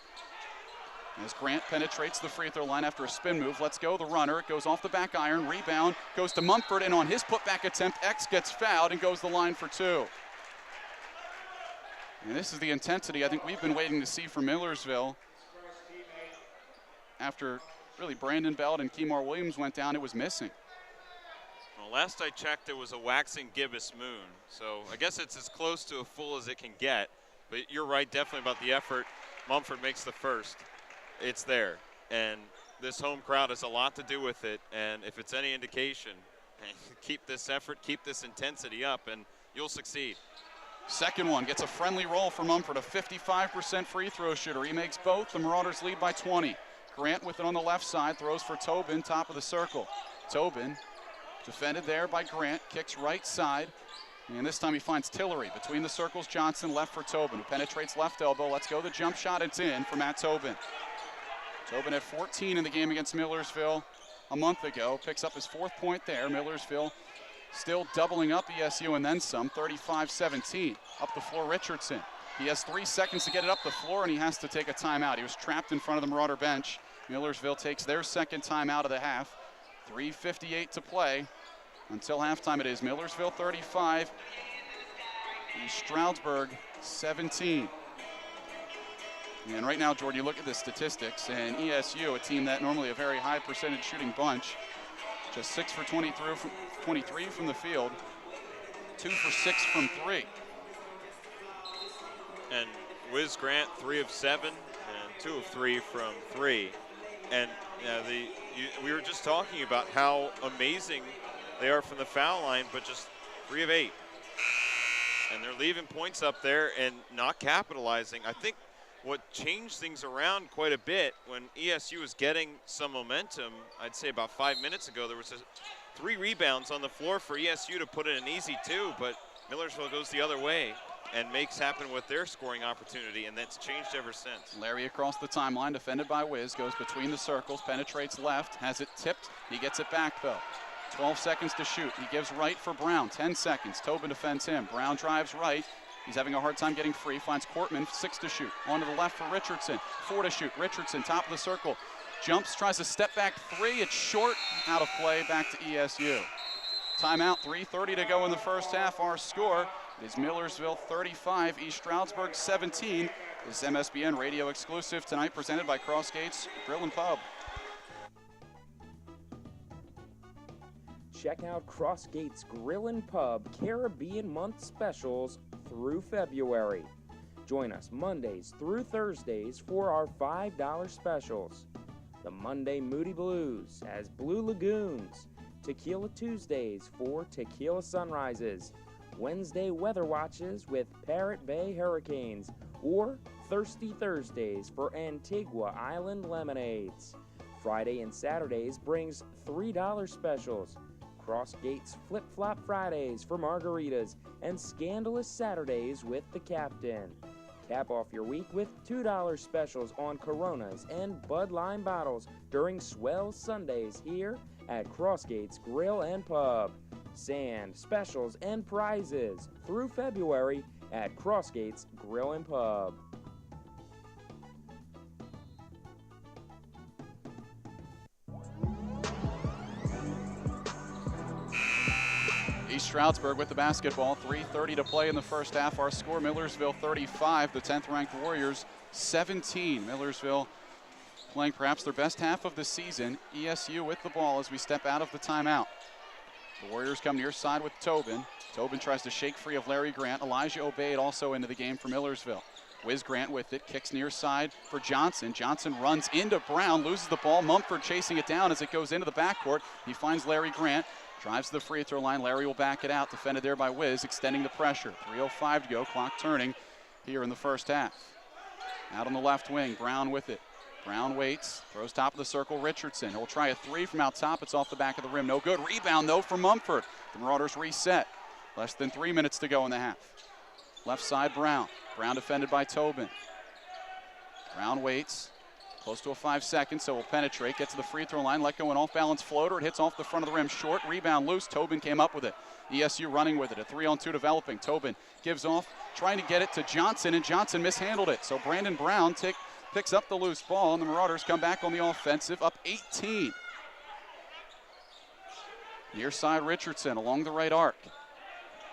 As Grant penetrates the free throw line after a spin move, let's go the runner. It goes off the back iron, rebound, goes to Mumford, and on his putback attempt, X gets fouled and goes the line for 2. And this is the intensity I think we've been waiting to see from Millersville. After really Brandon Belt and Kemar Williams went down, it was missing. Well, last I checked, it was a waxing gibbous moon. So I guess it's as close to a full as it can get. But you're right, definitely about the effort. Mumford makes the first. It's there. And this home crowd has a lot to do with it. And if it's any indication, keep this effort, keep this intensity up, and you'll succeed. Second one gets a friendly roll from Mumford, a 55% free throw shooter. He makes both. The Marauders lead by 20. Grant with it on the left side, throws for Tobin, top of the circle. Tobin defended there by Grant, kicks right side, and this time he finds Tillery. Between the circles, Johnson left for Tobin, who penetrates left elbow. Let's go the jump shot, it's in for Matt Tobin. Tobin had 14 in the game against Millersville a month ago, picks up his 4th point there. Millersville still doubling up ESU and then some, 35-17. Up the floor, Richardson. He has 3 seconds to get it up the floor, and he has to take a timeout. He was trapped in front of the Marauder bench. Millersville takes their second timeout of the half. 3:58 to play. Until halftime, it is Millersville 35, Stroudsburg 17. And right now, Jordan, you look at the statistics, and ESU, a team that normally a very high percentage shooting bunch, just 6 for 23 from the field, 2 for 6 from 3. And Wiz Grant, 3 of 7, and 2 of 3 from 3. And we were just talking about how amazing they are from the foul line, but just 3 of 8. And they're leaving points up there and not capitalizing. I think what changed things around quite a bit when ESU was getting some momentum, I'd say about 5 minutes ago, there was 3 rebounds on the floor for ESU to put in an easy 2, but Millersville goes the other way and makes happen with their scoring opportunity, and that's changed ever since. Larry across the timeline, defended by Wiz, goes between the circles, penetrates left, has it tipped. He gets it back, though. 12 seconds to shoot. He gives right for Brown, 10 seconds. Tobin defends him. Brown drives right. He's having a hard time getting free, finds Courtman, 6 to shoot. On to the left for Richardson, 4 to shoot. Richardson, top of the circle, jumps, tries to step back 3. It's short, out of play, back to ESU. Timeout, 3:30 to go in the first half. Our score is Millersville 35, East Stroudsburg 17. This is MSBN radio exclusive tonight, presented by Crossgates Grill and Pub. Check out Crossgates Grill and Pub Caribbean Month specials through February. Join us Mondays through Thursdays for our $5 specials. The Monday Moody Blues has Blue Lagoons, Tequila Tuesdays for Tequila Sunrises, Wednesday Weather Watches with Parrot Bay Hurricanes, or Thirsty Thursdays for Antigua Island Lemonades. Friday and Saturdays brings $3 specials. Crossgate's Flip-Flop Fridays for margaritas, and Scandalous Saturdays with the Captain. Cap off your week with $2 specials on Coronas and Bud Lime bottles during Swell Sundays here at Crossgate's Grill and Pub. Sand, specials, and prizes through February at Crossgate's Grill and Pub. East Stroudsburg with the basketball. 3:30 to play in the first half. Our score, Millersville 35, the 10th-ranked Warriors 17. Millersville playing perhaps their best half of the season. ESU with the ball as we step out of the timeout. The Warriors come near side with Tobin. Tobin tries to shake free of Larry Grant. Elijah Obaid also into the game for Millersville. Wiz Grant with it, kicks near side for Johnson. Johnson runs into Brown, loses the ball. Mumford chasing it down as it goes into the backcourt. He finds Larry Grant. Drives to the free throw line. Larry will back it out. Defended there by Wiz, extending the pressure. 3:05 to go. Clock turning here in the first half. Out on the left wing. Brown with it. Brown waits. Throws top of the circle. Richardson. He'll try a three from out top. It's off the back of the rim. No good. Rebound, though, from Mumford. The Marauders reset. Less than 3 minutes to go in the half. Left side, Brown. Brown defended by Tobin. Brown waits. Close to a 5 seconds, so will penetrate. Get to the free throw line. Let go an off-balance floater. It hits off the front of the rim short. Rebound loose. Tobin came up with it. ESU running with it. A 3-on-2 developing. Tobin gives off, trying to get it to Johnson, and Johnson mishandled it. So Brandon Brown picks up the loose ball, and the Marauders come back on the offensive, up 18. Near side, Richardson along the right arc.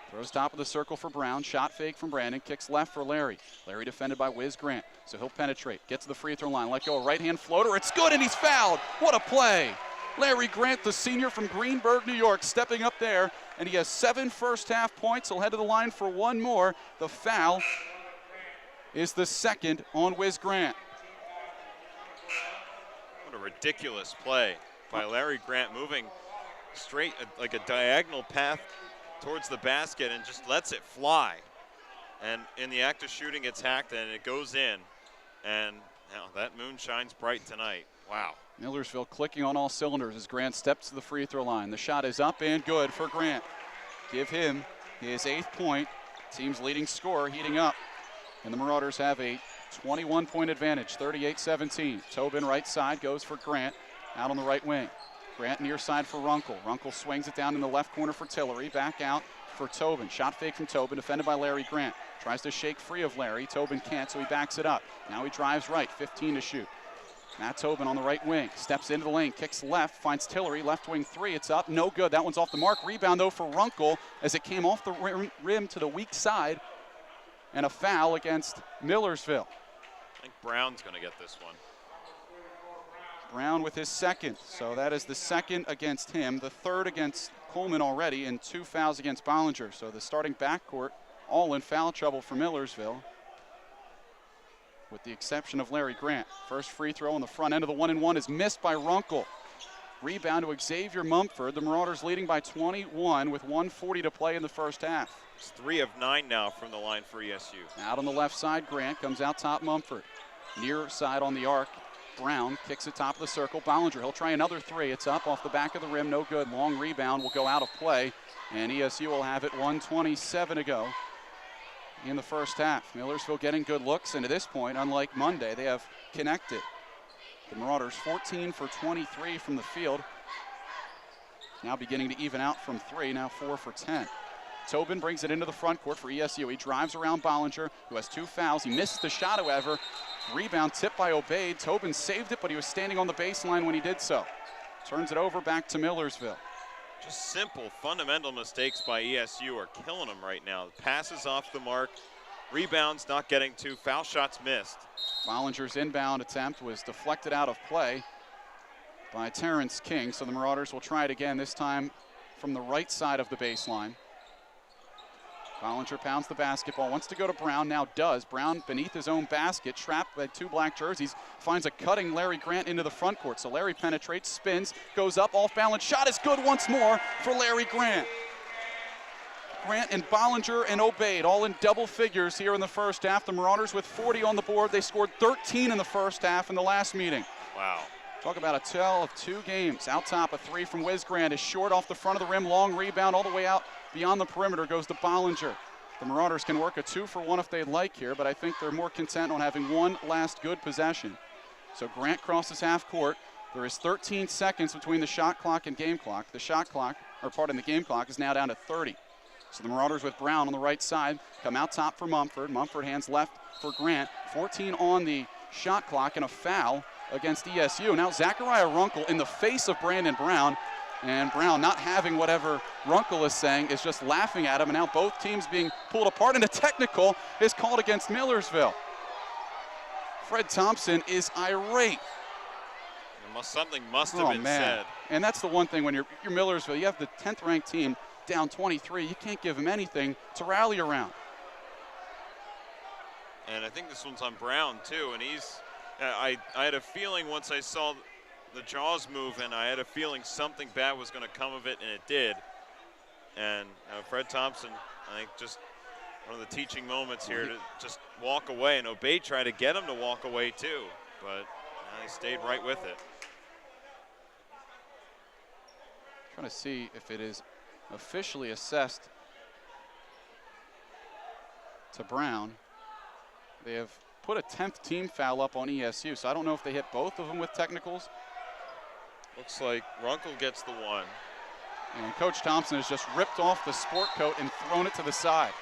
Throws top of the circle for Brown. Shot fake from Brandon. Kicks left for Larry. Larry defended by Wiz Grant. So he'll penetrate. Get to the free throw line. Let go a right-hand floater. It's good, and he's fouled. What a play. Larry Grant, the senior from Greenburgh, New York, stepping up there. And he has 7 first-half points. He'll head to the line for one more. The foul is the second on Wiz Grant. What a ridiculous play by Larry Grant, moving straight like a diagonal path towards the basket and just lets it fly. And in the act of shooting, it's hacked and it goes in. And now that moon shines bright tonight. Wow. Millersville clicking on all cylinders as Grant steps to the free throw line. The shot is up and good for Grant. Give him his 8th point. Team's leading scorer heating up. And the Marauders have a 21-point advantage, 38-17. Tobin right side goes for Grant out on the right wing. Grant near side for Runkle. Runkle swings it down in the left corner for Tillery. Back out for Tobin. Shot fake from Tobin, defended by Larry Grant. Tries to shake free of Larry. Tobin can't, so he backs it up. Now he drives right, 15 to shoot. Matt Tobin on the right wing. Steps into the lane, kicks left, finds Tillery. Left wing three, it's up, no good. That one's off the mark. Rebound, though, for Runkle as it came off the rim to the weak side. And a foul against Millersville. I think Brown's going to get this one. Brown with his second, so that is the second against him, the third against Coleman already, and 2 fouls against Bollinger. So the starting backcourt all in foul trouble for Millersville, with the exception of Larry Grant. First free throw on the front end of the 1-and-1 is missed by Runkle. Rebound to Xavier Mumford. The Marauders leading by 21 with 1:40 to play in the first half. It's 3 of 9 now from the line for ESU. Out on the left side, Grant comes out top Mumford. Near side on the arc. Brown kicks it top of the circle. Bollinger, he'll try another three. It's up off the back of the rim, no good. Long rebound will go out of play, and ESU will have it. 1:27 to go in the first half. Millersville getting good looks, and to this point, unlike Monday, they have connected. The Marauders 14 for 23 from the field. Now beginning to even out from 3, now 4 for 10. Tobin brings it into the front court for ESU. He drives around Bollinger, who has 2 fouls. He misses the shot, however. Rebound tipped by Obaid. Tobin saved it, but he was standing on the baseline when he did so. Turns it over back to Millersville. Just simple, fundamental mistakes by ESU are killing them right now. Passes off the mark, rebounds not getting to, foul shots missed. Bollinger's inbound attempt was deflected out of play by Terrence King, so the Marauders will try it again, this time from the right side of the baseline. Bollinger pounds the basketball, wants to go to Brown, now does. Brown beneath his own basket, trapped by 2 black jerseys, finds a cutting Larry Grant into the front court. So Larry penetrates, spins, goes up, off balance, shot is good once more for Larry Grant. Grant and Bollinger and Obaid all in double figures here in the first half. The Marauders with 40 on the board. They scored 13 in the first half in the last meeting. Wow. Talk about a tale of two games. Out top, a three from Wiz Grant is short off the front of the rim. Long rebound all the way out beyond the perimeter goes to Bollinger. The Marauders can work a 2-for-1 if they'd like here, but I think they're more content on having one last good possession. So Grant crosses half court. There is 13 seconds between the shot clock and game clock. The shot clock, or pardon, the game clock is now down to 30. So the Marauders with Brown on the right side come out top for Mumford. Mumford hands left for Grant. 14 on the shot clock and a foul against ESU. Now Zachariah Runkle in the face of Brandon Brown, and Brown not having whatever Runkle is saying is just laughing at him, and now both teams being pulled apart, and a technical is called against Millersville. Fred Thompson is irate. Something must have been said. And that's the one thing when you're Millersville, you have the 10th ranked team down 23. You can't give them anything to rally around. And I think this one's on Brown too, and I had a feeling once I saw the jaws move, and I had a feeling something bad was going to come of it, and it did. And Fred Thompson, I think just one of the teaching moments here to just walk away, and Obey tried to get him to walk away too, but he stayed right with it. Trying to see if it is officially assessed to Brown. They have put a 10th team foul up on ESU, so I don't know if they hit both of them with technicals. Looks like Runkle gets the one. And Coach Thompson has just ripped off the sport coat and thrown it to the side.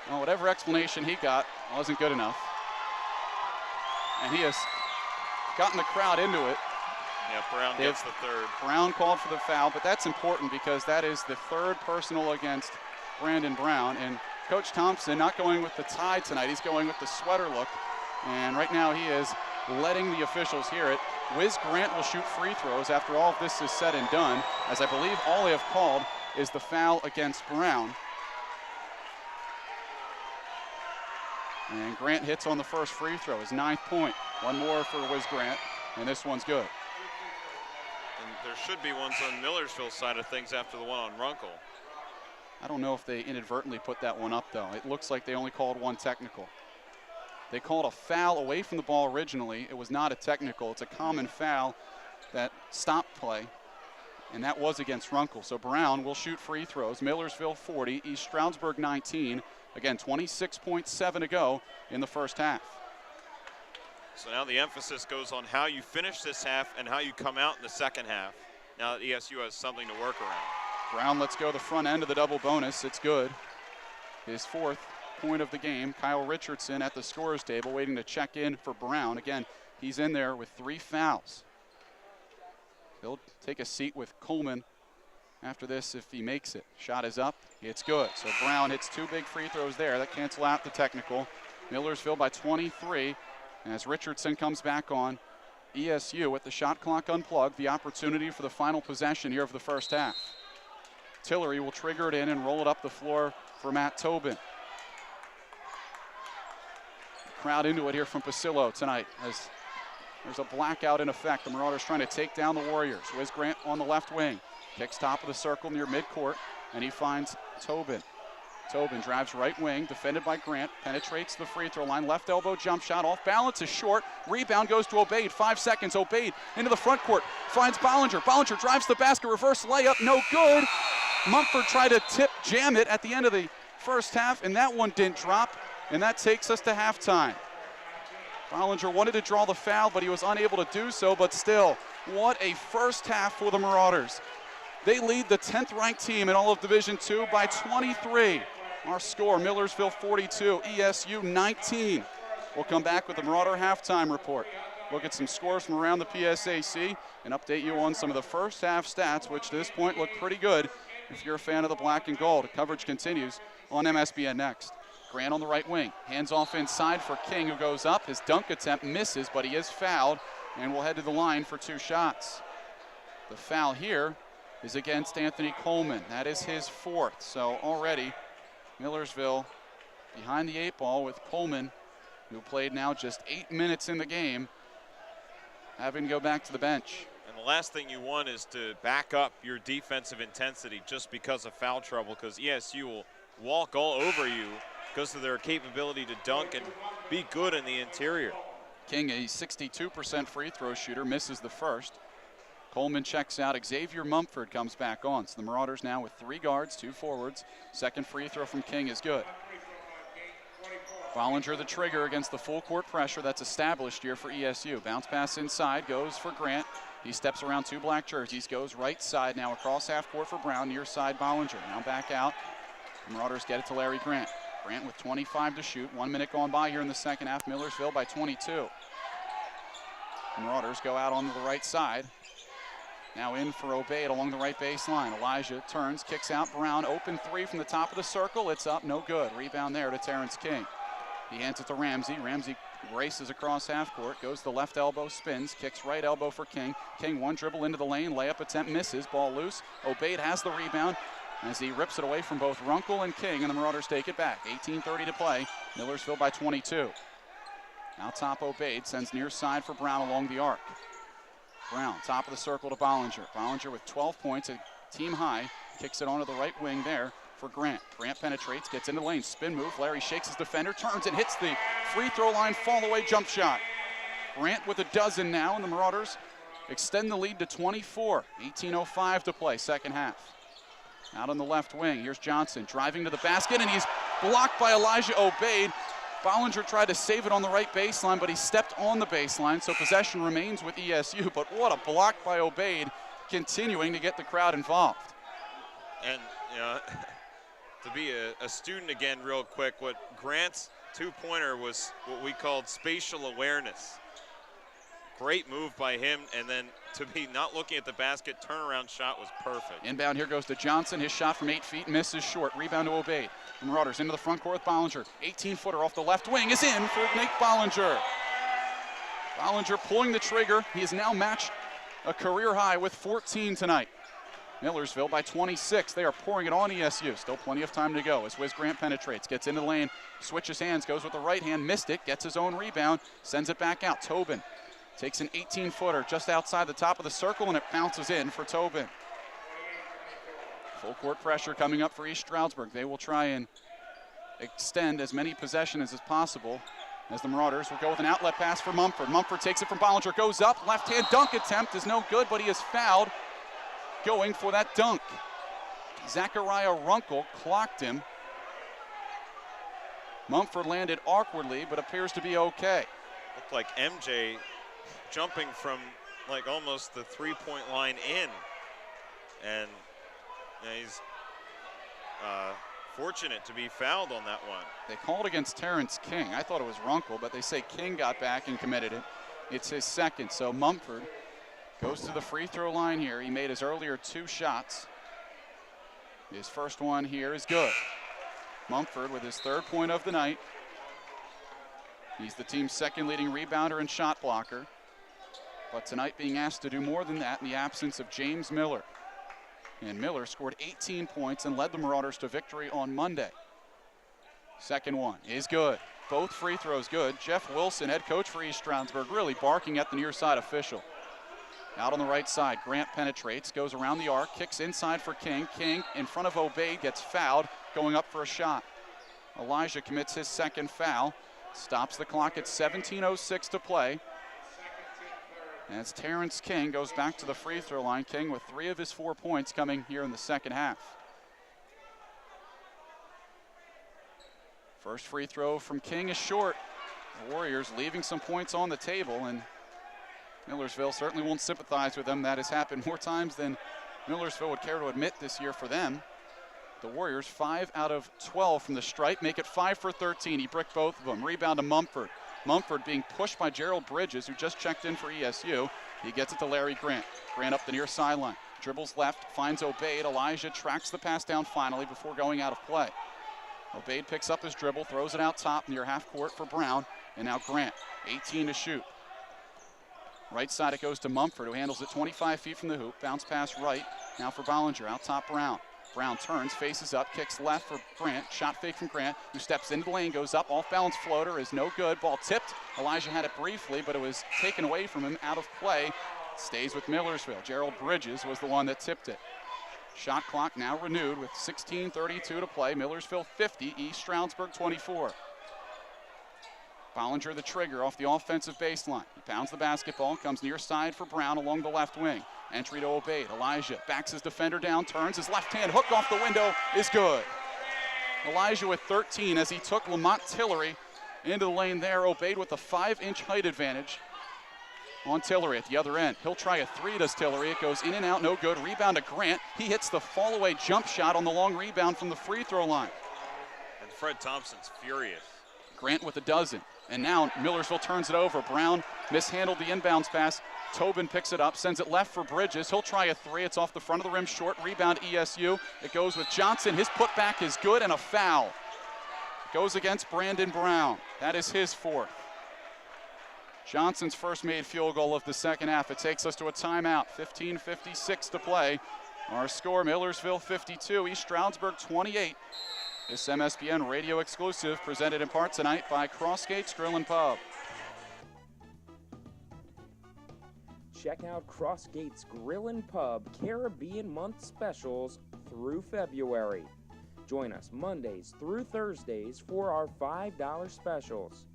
Well, whatever explanation he got wasn't good enough. And he has gotten the crowd into it. Yeah, Brown gets the third. Brown called for the foul, but that's important because that is the third personal against Brandon Brown. And Coach Thompson not going with the tie tonight, he's going with the sweater look. And right now he is letting the officials hear it. Wiz Grant will shoot free throws after all of this is said and done, as I believe all they have called is the foul against Brown. And Grant hits on the first free throw, his 9th point. One more for Wiz Grant, and this one's good. And there should be ones on Millersville's side of things after the one on Runkle. I don't know if they inadvertently put that one up, though. It looks like they only called one technical. They called a foul away from the ball originally. It was not a technical. It's a common foul that stopped play, and that was against Runkle. So Brown will shoot free throws. Millersville 40, East Stroudsburg 19. Again, 26.7 to go in the first half. So now the emphasis goes on how you finish this half and how you come out in the second half, now that ESU has something to work around. Brown lets go the front end of the double bonus. It's good. His 4th point of the game. Kyle Richardson at the scorer's table waiting to check in for Brown. Again, he's in there with 3 fouls. He'll take a seat with Coleman after this if he makes it. Shot is up. It's good. So Brown hits 2 big free throws there. That cancel out the technical. Millersville by 23. As Richardson comes back on, ESU with the shot clock unplugged, the opportunity for the final possession here of the first half. Tillery will trigger it in and roll it up the floor for Matt Tobin. Crowd into it here from Pasillo tonight as there's a blackout in effect. The Marauders trying to take down the Warriors. Wiz Grant on the left wing. Kicks top of the circle near midcourt, and he finds Tobin. Tobin drives right wing, defended by Grant, penetrates the free throw line, left elbow jump shot, off balance is short, rebound goes to Obeid, 5 seconds, Obeid into the front court, finds Bollinger, Bollinger drives the basket, reverse layup, no good. Mumford tried to jam it at the end of the first half, and that one didn't drop, and that takes us to halftime. Bollinger wanted to draw the foul, but he was unable to do so, but still, what a first half for the Marauders. They lead the 10th ranked team in all of Division II by 23. Our score, Millersville 42, ESU 19. We'll come back with the Marauder halftime report. Look at some scores from around the PSAC and update you on some of the first half stats, which to this point look pretty good if you're a fan of the black and gold. Coverage continues on MSBN next. Grant on the right wing, hands off inside for King, who goes up. His dunk attempt misses, but he is fouled and will head to the line for 2 shots. The foul here is against Anthony Coleman. That is his 4th. So already Millersville behind the 8 ball with Coleman, who played now just 8 minutes in the game, having to go back to the bench. And the last thing you want is to back up your defensive intensity just because of foul trouble, because ESU will walk all over you because of their capability to dunk and be good in the interior. King, a 62% free throw shooter, misses the first. Coleman checks out. Xavier Mumford comes back on. So the Marauders now with 3 guards, 2 forwards. Second free throw from King is good. Bollinger the trigger against the full court pressure that's established here for ESU. Bounce pass inside, goes for Grant. He steps around 2 black jerseys, goes right side now across half court for Brown, near side Bollinger. Now back out. The Marauders get it to Larry Grant. Grant with 25 to shoot. 1 minute gone by here in the second half. Millersville by 22. The Marauders go out on the right side. Now in for Obaid along the right baseline. Elijah turns, kicks out Brown. Open 3 from the top of the circle. It's up, no good. Rebound there to Terrence King. He hands it to Ramsey. Ramsey races across half court, goes to the left elbow, spins, kicks right elbow for King. King one dribble into the lane, layup attempt misses, ball loose. Obaid has the rebound as he rips it away from both Runkle and King, and the Marauders take it back. 18:30 to play. Millersville by 22. Now top Obaid sends near side for Brown along the arc. Brown, top of the circle to Bollinger. Bollinger with 12 points, a team high, kicks it onto the right wing there for Grant. Grant penetrates, gets into the lane, spin move. Larry shakes his defender, turns and hits the free throw line, fall away jump shot. Grant with a dozen now, and the Marauders extend the lead to 24. 18:05 to play, second half. Out on the left wing, here's Johnson driving to the basket, and he's blocked by Elijah Obaid. Bollinger tried to save it on the right baseline, but he stepped on the baseline, so possession remains with ESU. But what a block by Obaid, continuing to get the crowd involved. And, you know, to be a student again real quick, what Grant's two-pointer was what we called spatial awareness. Great move by him, and then to be not looking at the basket, turnaround shot was perfect. Inbound here goes to Johnson. His shot from 8 feet misses short. Rebound to Obaid. The Marauders into the front court with Bollinger. 18-footer off the left wing is in for Nate Bollinger. Bollinger pulling the trigger. He has now matched a career high with 14 tonight. Millersville by 26. They are pouring it on ESU. Still plenty of time to go as Wiz Grant penetrates, gets into the lane, switches hands, goes with the right hand, missed it, gets his own rebound, sends it back out. Tobin takes an 18-footer just outside the top of the circle, and it bounces in for Tobin. Full court pressure coming up for East Stroudsburg. They will try and extend as many possessions as possible as the Marauders will go with an outlet pass for Mumford. Mumford takes it from Bollinger, goes up, left-hand dunk attempt is no good, but he is fouled going for that dunk. Zachariah Runkle clocked him. Mumford landed awkwardly, but appears to be okay. Looked like MJ jumping from like almost the three-point line in. And he's fortunate to be fouled on that one. They called against Terrence King. I thought it was Runkle, but they say King got back and committed it. It's his second, so Mumford goes to the free throw line here. He made his earlier 2 shots. His first one here is good. Mumford with his 3rd point of the night. He's the team's 2nd leading rebounder and shot blocker. But tonight being asked to do more than that in the absence of James Miller. And Miller scored 18 points and led the Marauders to victory on Monday. Second one is good. Both free throws good. Jeff Wilson, head coach for East Stroudsburg, really barking at the near side official. Out on the right side, Grant penetrates, goes around the arc, kicks inside for King. King in front of Obaid, gets fouled, going up for a shot. Elijah commits his 2nd foul, stops the clock at 17:06 to play. As Terrence King goes back to the free throw line. King with 3 of his 4 points coming here in the second half. First free throw from King is short. The Warriors leaving some points on the table, and Millersville certainly won't sympathize with them. That has happened more times than Millersville would care to admit this year for them. The Warriors 5 out of 12 from the stripe, make it 5 for 13. He bricked both of them. Rebound to Mumford. Mumford being pushed by Gerald Bridges, who just checked in for ESU. He gets it to Larry Grant. Grant up the near sideline. Dribbles left, finds Obaid. Elijah tracks the pass down finally before going out of play. Obaid picks up his dribble, throws it out top near half court for Brown. And now Grant, 18 to shoot. Right side it goes to Mumford, who handles it 25 feet from the hoop. Bounce pass right, now for Bollinger, out top Brown. Brown turns, faces up, kicks left for Grant. Shot fake from Grant, who steps into the lane, goes up, off balance floater is no good. Ball tipped. Elijah had it briefly, but it was taken away from him, out of play. Stays with Millersville. Gerald Bridges was the one that tipped it. Shot clock now renewed with 16:32 to play. Millersville 50, East Stroudsburg 24. Bollinger the trigger off the offensive baseline. He pounds the basketball, comes near side for Brown along the left wing. Entry to Obeid. Elijah backs his defender down, turns his left hand hook off the window, is good. Elijah with 13 as he took Lamont Tillery into the lane there. Obeid with a 5-inch height advantage on Tillery at the other end. He'll try a three, does Tillery. It goes in and out, no good. Rebound to Grant. He hits the fall-away jump shot on the long rebound from the free throw line. And Fred Thompson's furious. Grant with a dozen. And now Millersville turns it over. Brown mishandled the inbounds pass. Tobin picks it up, sends it left for Bridges. He'll try a three. It's off the front of the rim, short. Rebound ESU. It goes with Johnson. His putback is good and a foul. Goes against Brandon Brown. That is his fourth. Johnson's first made field goal of the second half. It takes us to a timeout. 15:56 to play. Our score, Millersville 52, East Stroudsburg 28. This MSBN radio exclusive presented in part tonight by Crossgates Grill and Pub. Check out Crossgates Grill and Pub Caribbean Month specials through February. Join us Mondays through Thursdays for our $5 specials.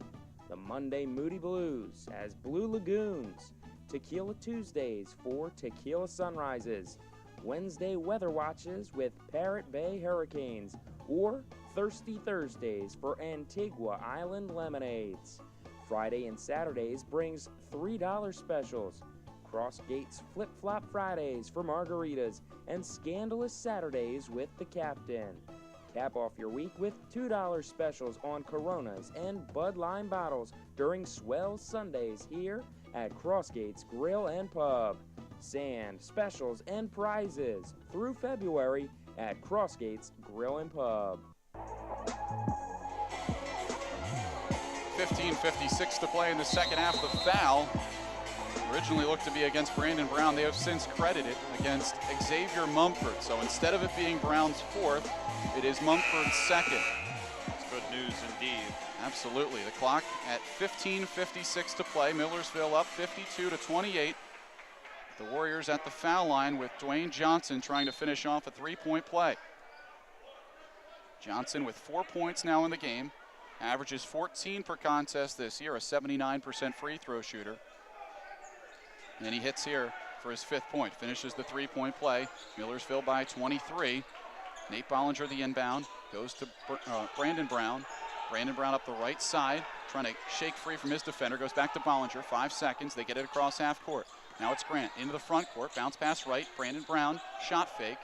The Monday Moody Blues as Blue Lagoons. Tequila Tuesdays for Tequila Sunrises. Wednesday Weather Watches with Parrot Bay Hurricanes. Or Thirsty Thursdays for Antigua Island Lemonades. Friday and Saturdays brings $3 specials. Crossgates Flip Flop Fridays for margaritas and Scandalous Saturdays with the Captain. Cap off your week with $2 specials on Coronas and Bud Lime bottles during Swell Sundays here at Crossgates Grill and Pub. Sand, specials, and prizes through February at Crossgates Grill and Pub. 15:56 to play in the second half. The foul originally looked to be against Brandon Brown. They have since credited against Xavier Mumford. So instead of it being Brown's fourth, it is Mumford's second. That's good news indeed. Absolutely. The clock at 15:56 to play. Millersville up 52-28. The Warriors at the foul line with Dwayne Johnson trying to finish off a three-point play. Johnson with 4 points now in the game. Averages 14 per contest this year, a 79% free throw shooter. And he hits here for his fifth point. Finishes the three-point play. Millersville by 23. Nate Bollinger the inbound. Goes to Brandon Brown. Brandon Brown up the right side, trying to shake free from his defender. Goes back to Bollinger. 5 seconds. They get it across half court. Now it's Grant into the front court. Bounce pass right. Brandon Brown. Shot fake.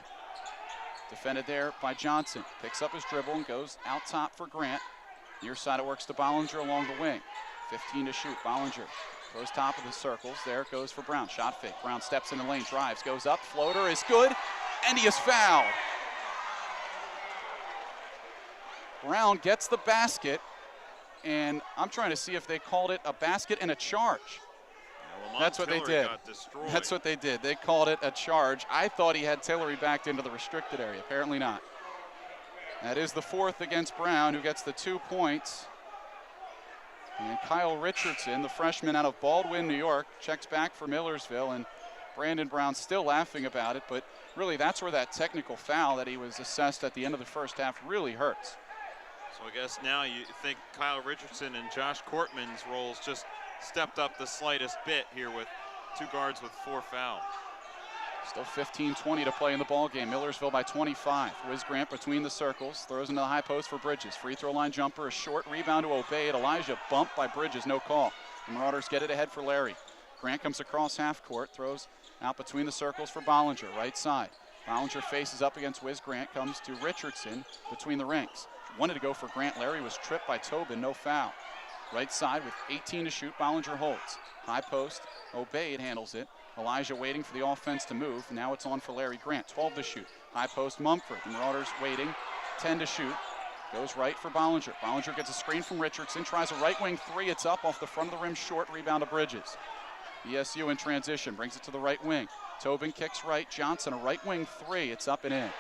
Defended there by Johnson. Picks up his dribble and goes out top for Grant. Near side it works to Bollinger along the wing. 15 to shoot. Bollinger goes top of the circles. There it goes for Brown. Shot fake. Brown steps in the lane. Drives. Goes up. Floater is good. And he is fouled. Brown gets the basket. And I'm trying to see if they called it a basket and a charge. That's what they did. That's what they did. They called it a charge. I thought he had Tillery backed into the restricted area. Apparently not. That is the fourth against Brown, who gets the 2 points. And Kyle Richardson, the freshman out of Baldwin, New York, checks back for Millersville. And Brandon Brown still laughing about it. But really, that's where that technical foul that he was assessed at the end of the first half really hurts. So I guess now you think Kyle Richardson and Josh Cortman's roles just stepped up the slightest bit here with 2 guards with 4 fouls. Still 15-20 to play in the ball game. Millersville by 25. Wiz Grant between the circles, throws into the high post for Bridges. Free throw line jumper, a short rebound to Obeid. Elijah bumped by Bridges, no call. The Marauders get it ahead for Larry. Grant comes across half court, throws out between the circles for Bollinger, right side. Bollinger faces up against Wiz Grant, comes to Richardson between the rings. Wanted to go for Grant. Larry was tripped by Tobin, no foul. Right side with 18 to shoot, Bollinger holds. High post, Obeid handles it. Elijah waiting for the offense to move. Now it's on for Larry Grant, 12 to shoot. High post, Mumford. The Marauders waiting, 10 to shoot. Goes right for Bollinger. Bollinger gets a screen from Richardson, tries a right wing three. It's up off the front of the rim, short rebound to Bridges. ESU in transition, brings it to the right wing. Tobin kicks right, Johnson a right wing three. It's up and in.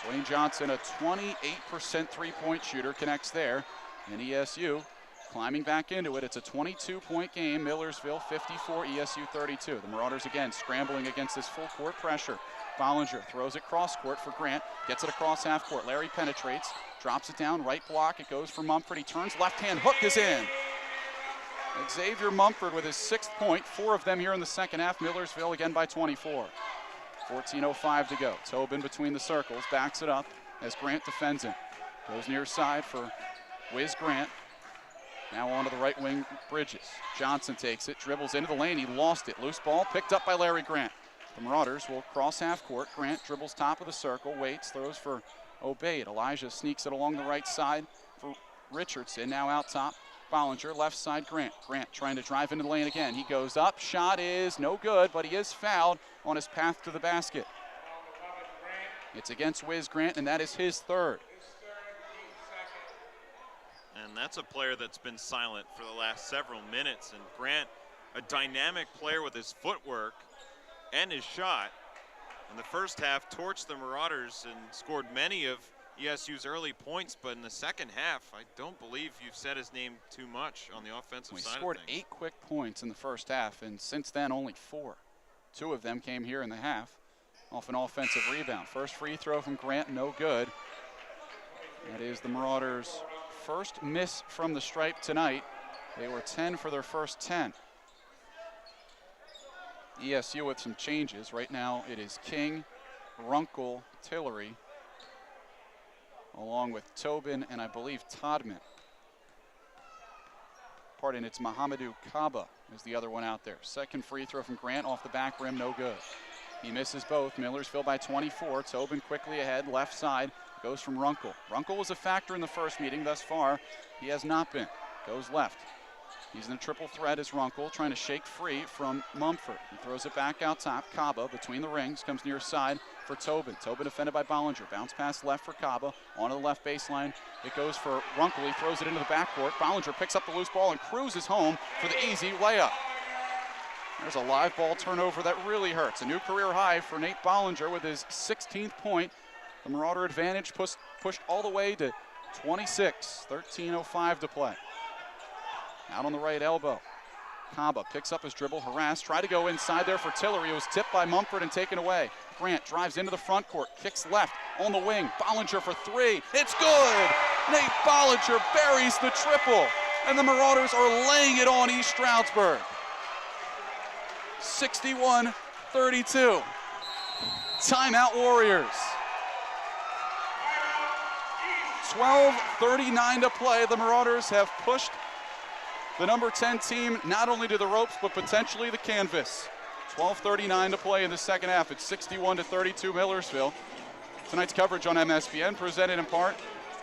Dwayne Johnson, a 28% three-point shooter, connects there. And ESU climbing back into it. It's a 22-point game. Millersville 54, ESU 32. The Marauders again scrambling against this full court pressure. Bollinger throws it cross court for Grant. Gets it across half court. Larry penetrates. Drops it down. Right block. It goes for Mumford. He turns. Left hand hook is in. Xavier Mumford with his 6th point, 4 of them here in the second half. Millersville again by 24. 14:05 to go. Tobin between the circles, backs it up as Grant defends him. Goes near side for Wiz Grant. Now onto the right wing, Bridges. Johnson takes it, dribbles into the lane, he lost it. Loose ball picked up by Larry Grant. The Marauders will cross half court. Grant dribbles top of the circle, waits, throws for Obeid. Elijah sneaks it along the right side for Richardson. Now out top, Bollinger, left side Grant. Grant trying to drive into the lane again. He goes up, shot is no good, but he is fouled on his path to the basket. It's against Wiz Grant, and that is his 3rd. And that's a player that's been silent for the last several minutes. And Grant, a dynamic player with his footwork and his shot. In the first half, torched the Marauders and scored many of ESU's early points, but in the second half, I don't believe you've said his name too much on the offensive side of things. He scored 8 quick points in the first half, and since then only 4. 2 of them came here in the half off an offensive rebound. First free throw from Grant, no good. That is the Marauders' first miss from the stripe tonight. They were 10 for their first 10. ESU with some changes. Right now it is King, Runkle, Tillery, along with Tobin and I believe Todman. Pardon, it's Mahamadou Kaba is the other one out there. Second free throw from Grant off the back rim, no good. He misses both. Millersville by 24. Tobin quickly ahead, left side, goes from Runkle. Runkle was a factor in the first meeting thus far. He has not been. Goes left. He's in a triple threat as Runkle trying to shake free from Mumford. He throws it back out top. Kaba between the rings, comes near side for Tobin. Tobin defended by Bollinger. Bounce pass left for Kaba. Onto the left baseline. It goes for Runkle. He throws it into the backcourt. Bollinger picks up the loose ball and cruises home for the easy layup. There's a live ball turnover that really hurts. A new career high for Nate Bollinger with his 16th point. The Marauder advantage pushed all the way to 26. 13:05 to play. Out on the right elbow. Kaba picks up his dribble, harassed, tried to go inside there for Tillery. It was tipped by Mumford and taken away. Grant drives into the front court, kicks left on the wing. Bollinger for 3. It's good! Nate Bollinger buries the triple, and the Marauders are laying it on East Stroudsburg. 61-32. Timeout Warriors. 12:39 to play. The Marauders have pushed the number 10 team not only to the ropes, but potentially the canvas. 12:39 to play in the second half. It's 61-32 Millersville. Tonight's coverage on MSBN presented in part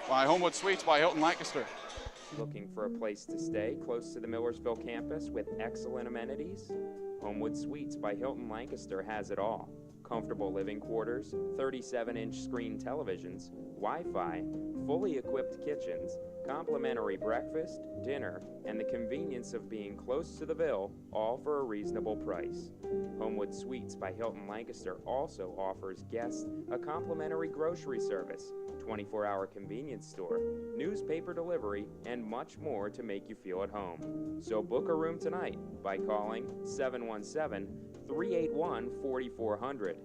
by Homewood Suites by Hilton Lancaster. Looking for a place to stay close to the Millersville campus with excellent amenities? Homewood Suites by Hilton Lancaster has it all. Comfortable living quarters, 37-inch screen televisions, Wi-Fi, fully equipped kitchens, complimentary breakfast, dinner, and the convenience of being close to the Ville, all for a reasonable price. Homewood Suites by Hilton Lancaster also offers guests a complimentary grocery service, 24-hour convenience store, newspaper delivery, and much more to make you feel at home. So book a room tonight by calling 717-381-4400.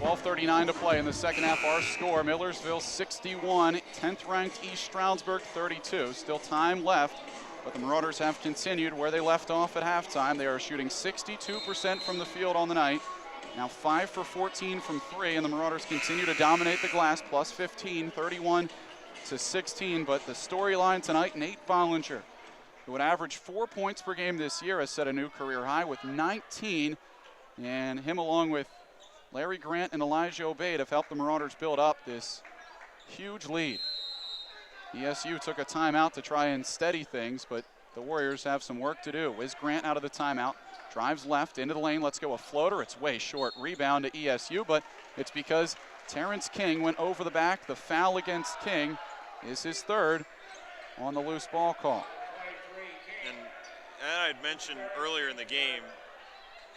.39 to play in the second half. Our score, Millersville 61, 10th ranked East Stroudsburg 32. Still time left, but the Marauders have continued where they left off at halftime. They are shooting 62% from the field on the night. Now 5 for 14 from 3, and the Marauders continue to dominate the glass, plus 15, 31-16. But the storyline tonight, Nate Bollinger, who would average 4 points per game this year, has set a new career high with 19, and him along with Larry Grant and Elijah Obeid have helped the Marauders build up this huge lead. ESU took a timeout to try and steady things, but the Warriors have some work to do. Wiz Grant out of the timeout, drives left into the lane, let's go a floater. It's way short, rebound to ESU, but it's because Terrence King went over the back. The foul against King is his 3rd on the loose ball call. And I'd mentioned earlier in the game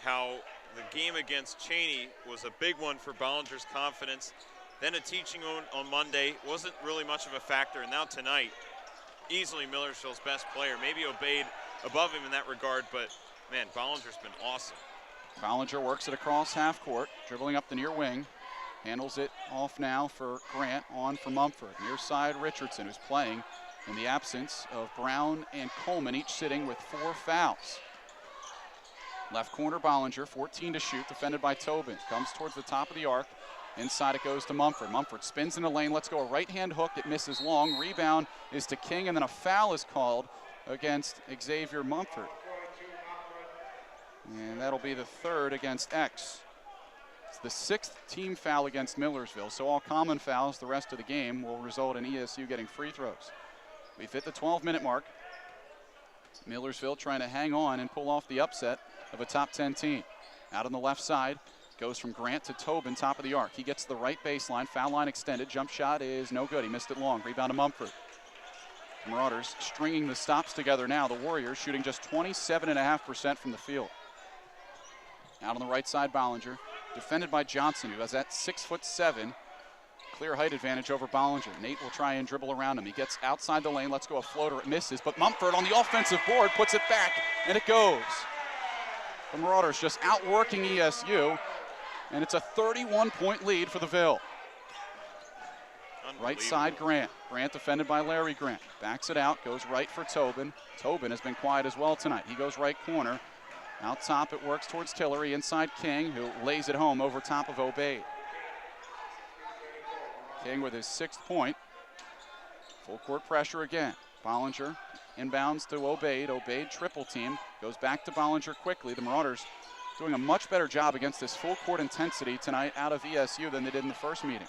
how the game against Cheney was a big one for Bollinger's confidence. Then a teaching on Monday wasn't really much of a factor, and now tonight, easily Millersville's best player. Maybe Obeid above him in that regard, but man, Bollinger's been awesome. Bollinger works it across half court, dribbling up the near wing. Handles it off now for Grant, on for Mumford. Near side Richardson, who's playing in the absence of Brown and Coleman, each sitting with 4 fouls. Left corner Bollinger, 14 to shoot, defended by Tobin. Comes towards the top of the arc. Inside it goes to Mumford. Mumford spins in the lane. Let's go a right-hand hook. It misses long. Rebound is to King, and then a foul is called against Xavier Mumford. And that'll be the 3rd against X. It's the 6th team foul against Millersville, so all common fouls the rest of the game will result in ESU getting free throws. We've hit the 12-minute mark. Millersville trying to hang on and pull off the upset of a top 10 team. Out on the left side, goes from Grant to Tobin, top of the arc. He gets the right baseline, foul line extended. Jump shot is no good. He missed it long. Rebound to Mumford. The Marauders stringing the stops together now. The Warriors shooting just 27.5% from the field. Out on the right side, Bollinger, defended by Johnson, who has that 6'7", clear height advantage over Bollinger. Nate will try and dribble around him. He gets outside the lane. Let's go a floater. It misses, but Mumford on the offensive board puts it back, and it goes. The Marauders just outworking ESU, and it's a 31-point lead for the Ville. Right side, Grant. Grant defended by Larry Grant. Backs it out, goes right for Tobin. Tobin has been quiet as well tonight. He goes right corner. Out top, it works towards Tillery. Inside, King, who lays it home over top of Obeid. King with his 6th point. Full court pressure again. Bollinger inbounds to Obeid. Obeid triple team. Goes back to Bollinger quickly. The Marauders doing a much better job against this full court intensity tonight out of ESU than they did in the first meeting.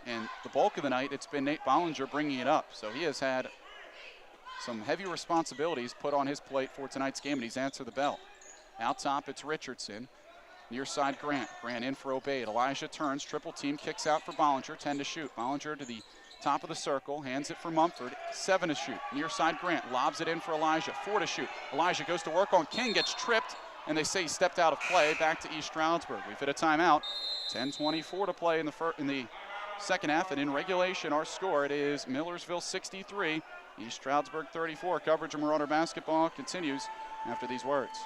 And the bulk of the night, it's been Nate Bollinger bringing it up. So he has had some heavy responsibilities put on his plate for tonight's game, and he's answered the bell. Out top, it's Richardson. Near side, Grant. Grant in for Obeid. Elijah turns, triple team, kicks out for Bollinger, 10 to shoot. Bollinger to the top of the circle, hands it for Mumford, 7 to shoot. Near side, Grant lobs it in for Elijah, 4 to shoot. Elijah goes to work on King, gets tripped, and they say he stepped out of play. Back to East Stroudsburg. We've hit a timeout. 10:24 to play in the second half, and in regulation, our score, it is Millersville 63, East Stroudsburg 34. Coverage of Marauder basketball continues after these words.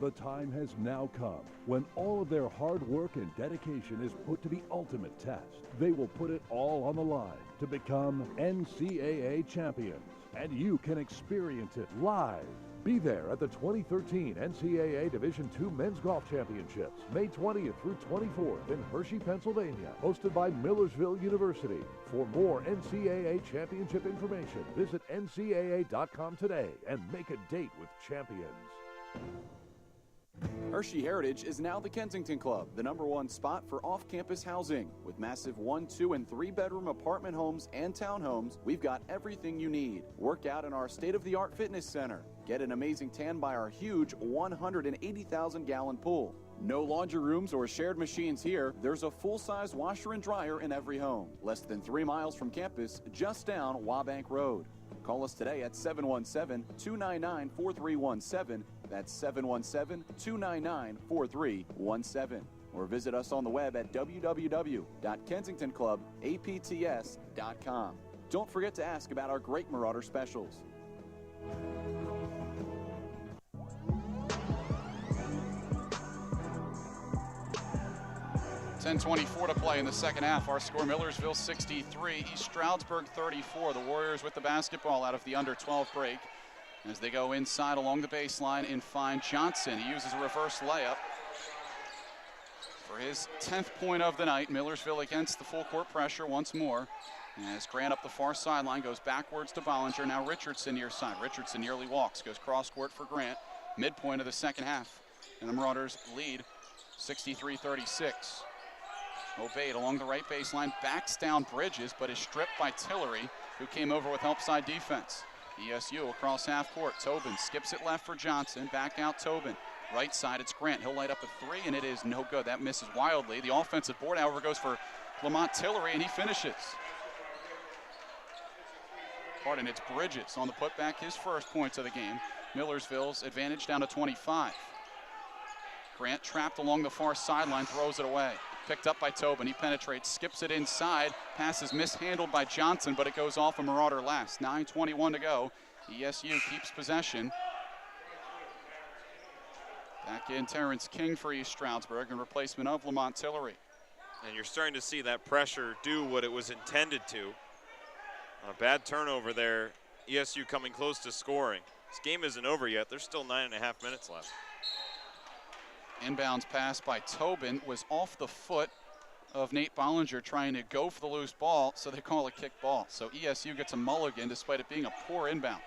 The time has now come when all of their hard work and dedication is put to the ultimate test. They will put it all on the line to become NCAA champions, and you can experience it live. Be there at the 2013 NCAA Division II Men's Golf Championships, May 20th through 24th in Hershey, Pennsylvania, hosted by Millersville University. For more NCAA championship information, visit ncaa.com today and make a date with champions. Hershey Heritage is now the Kensington Club, the #1 spot for off-campus housing. With massive 1-, 2-, and 3-bedroom apartment homes and townhomes, we've got everything you need. Work out in our state-of-the-art fitness center. Get an amazing tan by our huge 180,000-gallon pool. No laundry rooms or shared machines here. There's a full-size washer and dryer in every home. Less than 3 miles from campus, just down Wabank Road. Call us today at 717-299-4317. That's 717-299-4317. Or visit us on the web at www.kensingtonclubapts.com. Don't forget to ask about our great Marauder specials. 10:24 to play in the second half. Our score, Millersville 63, East Stroudsburg 34. The Warriors with the basketball out of the under 12 break as they go inside along the baseline and find Johnson. He uses a reverse layup for his 10th point of the night. Millersville against the full court pressure once more. As Grant up the far sideline goes backwards to Bollinger. Now Richardson near side. Richardson nearly walks, goes cross court for Grant. Midpoint of the second half. And the Marauders lead 63-36. Obeid along the right baseline, backs down Bridges, but is stripped by Tillery, who came over with help side defense. ESU across half court. Tobin skips it left for Johnson. Back out Tobin. Right side, it's Grant. He'll light up a 3, and it is no good. That misses wildly. The offensive board, however, goes for Lamont Tillery, and he finishes. Pardon, it's Bridges on the putback, his first points of the game. Millersville's advantage down to 25. Grant trapped along the far sideline, throws it away. Picked up by Tobin. He penetrates, skips it inside. Pass is mishandled by Johnson, but it goes off a Marauder last. 9:21 to go. ESU keeps possession. Back in Terrence King for East Stroudsburg in replacement of Lamont Tillery. And you're starting to see that pressure do what it was intended to. A bad turnover there. ESU coming close to scoring. This game isn't over yet. There's still 9.5 minutes left. Inbounds pass by Tobin was off the foot of Nate Bollinger trying to go for the loose ball, so they call a kick ball. So ESU gets a mulligan despite it being a poor inbound.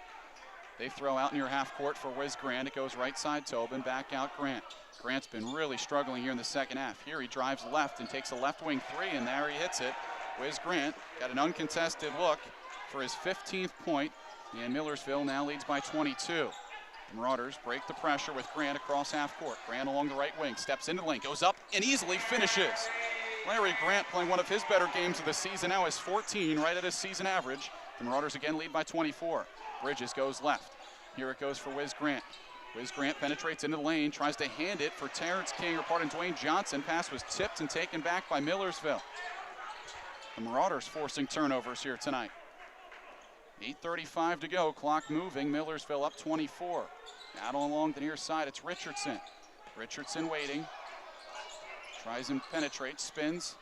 They throw out near half court for Wiz Grant. It goes right side Tobin, back out Grant. Grant's been really struggling here in the second half. Here he drives left and takes a left wing three, and there he hits it. Wiz Grant got an uncontested look for his 15th point, and Millersville now leads by 22. The Marauders break the pressure with Grant across half court. Grant along the right wing, steps into the lane, goes up and easily finishes. Larry Grant playing one of his better games of the season, now is 14, right at his season average. The Marauders again lead by 24. Bridges goes left. Here it goes for Wiz Grant. Wiz Grant penetrates into the lane, tries to hand it for Terrence King, or pardon, Dwayne Johnson. Pass was tipped and taken back by Millersville. The Marauders forcing turnovers here tonight. 8:35 to go, clock moving, Millersville up 24. Out along the near side, it's Richardson. Richardson waiting. Tries and penetrates, spins.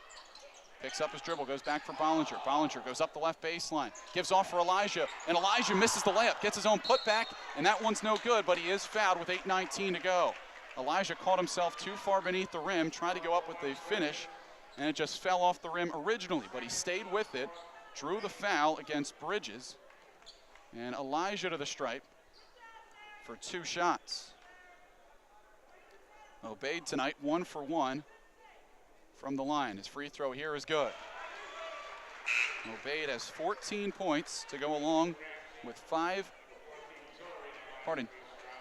Picks up his dribble, goes back for Bollinger. Bollinger goes up the left baseline, gives off for Elijah, and Elijah misses the layup, gets his own putback, and that one's no good, but he is fouled with 8:19 to go. Elijah caught himself too far beneath the rim, tried to go up with the finish, and it just fell off the rim originally, but he stayed with it, drew the foul against Bridges, and Elijah to the stripe for 2 shots. Obeyed tonight, 1 for 1. From the line. His free throw here is good. Obeyed has 14 points to go along with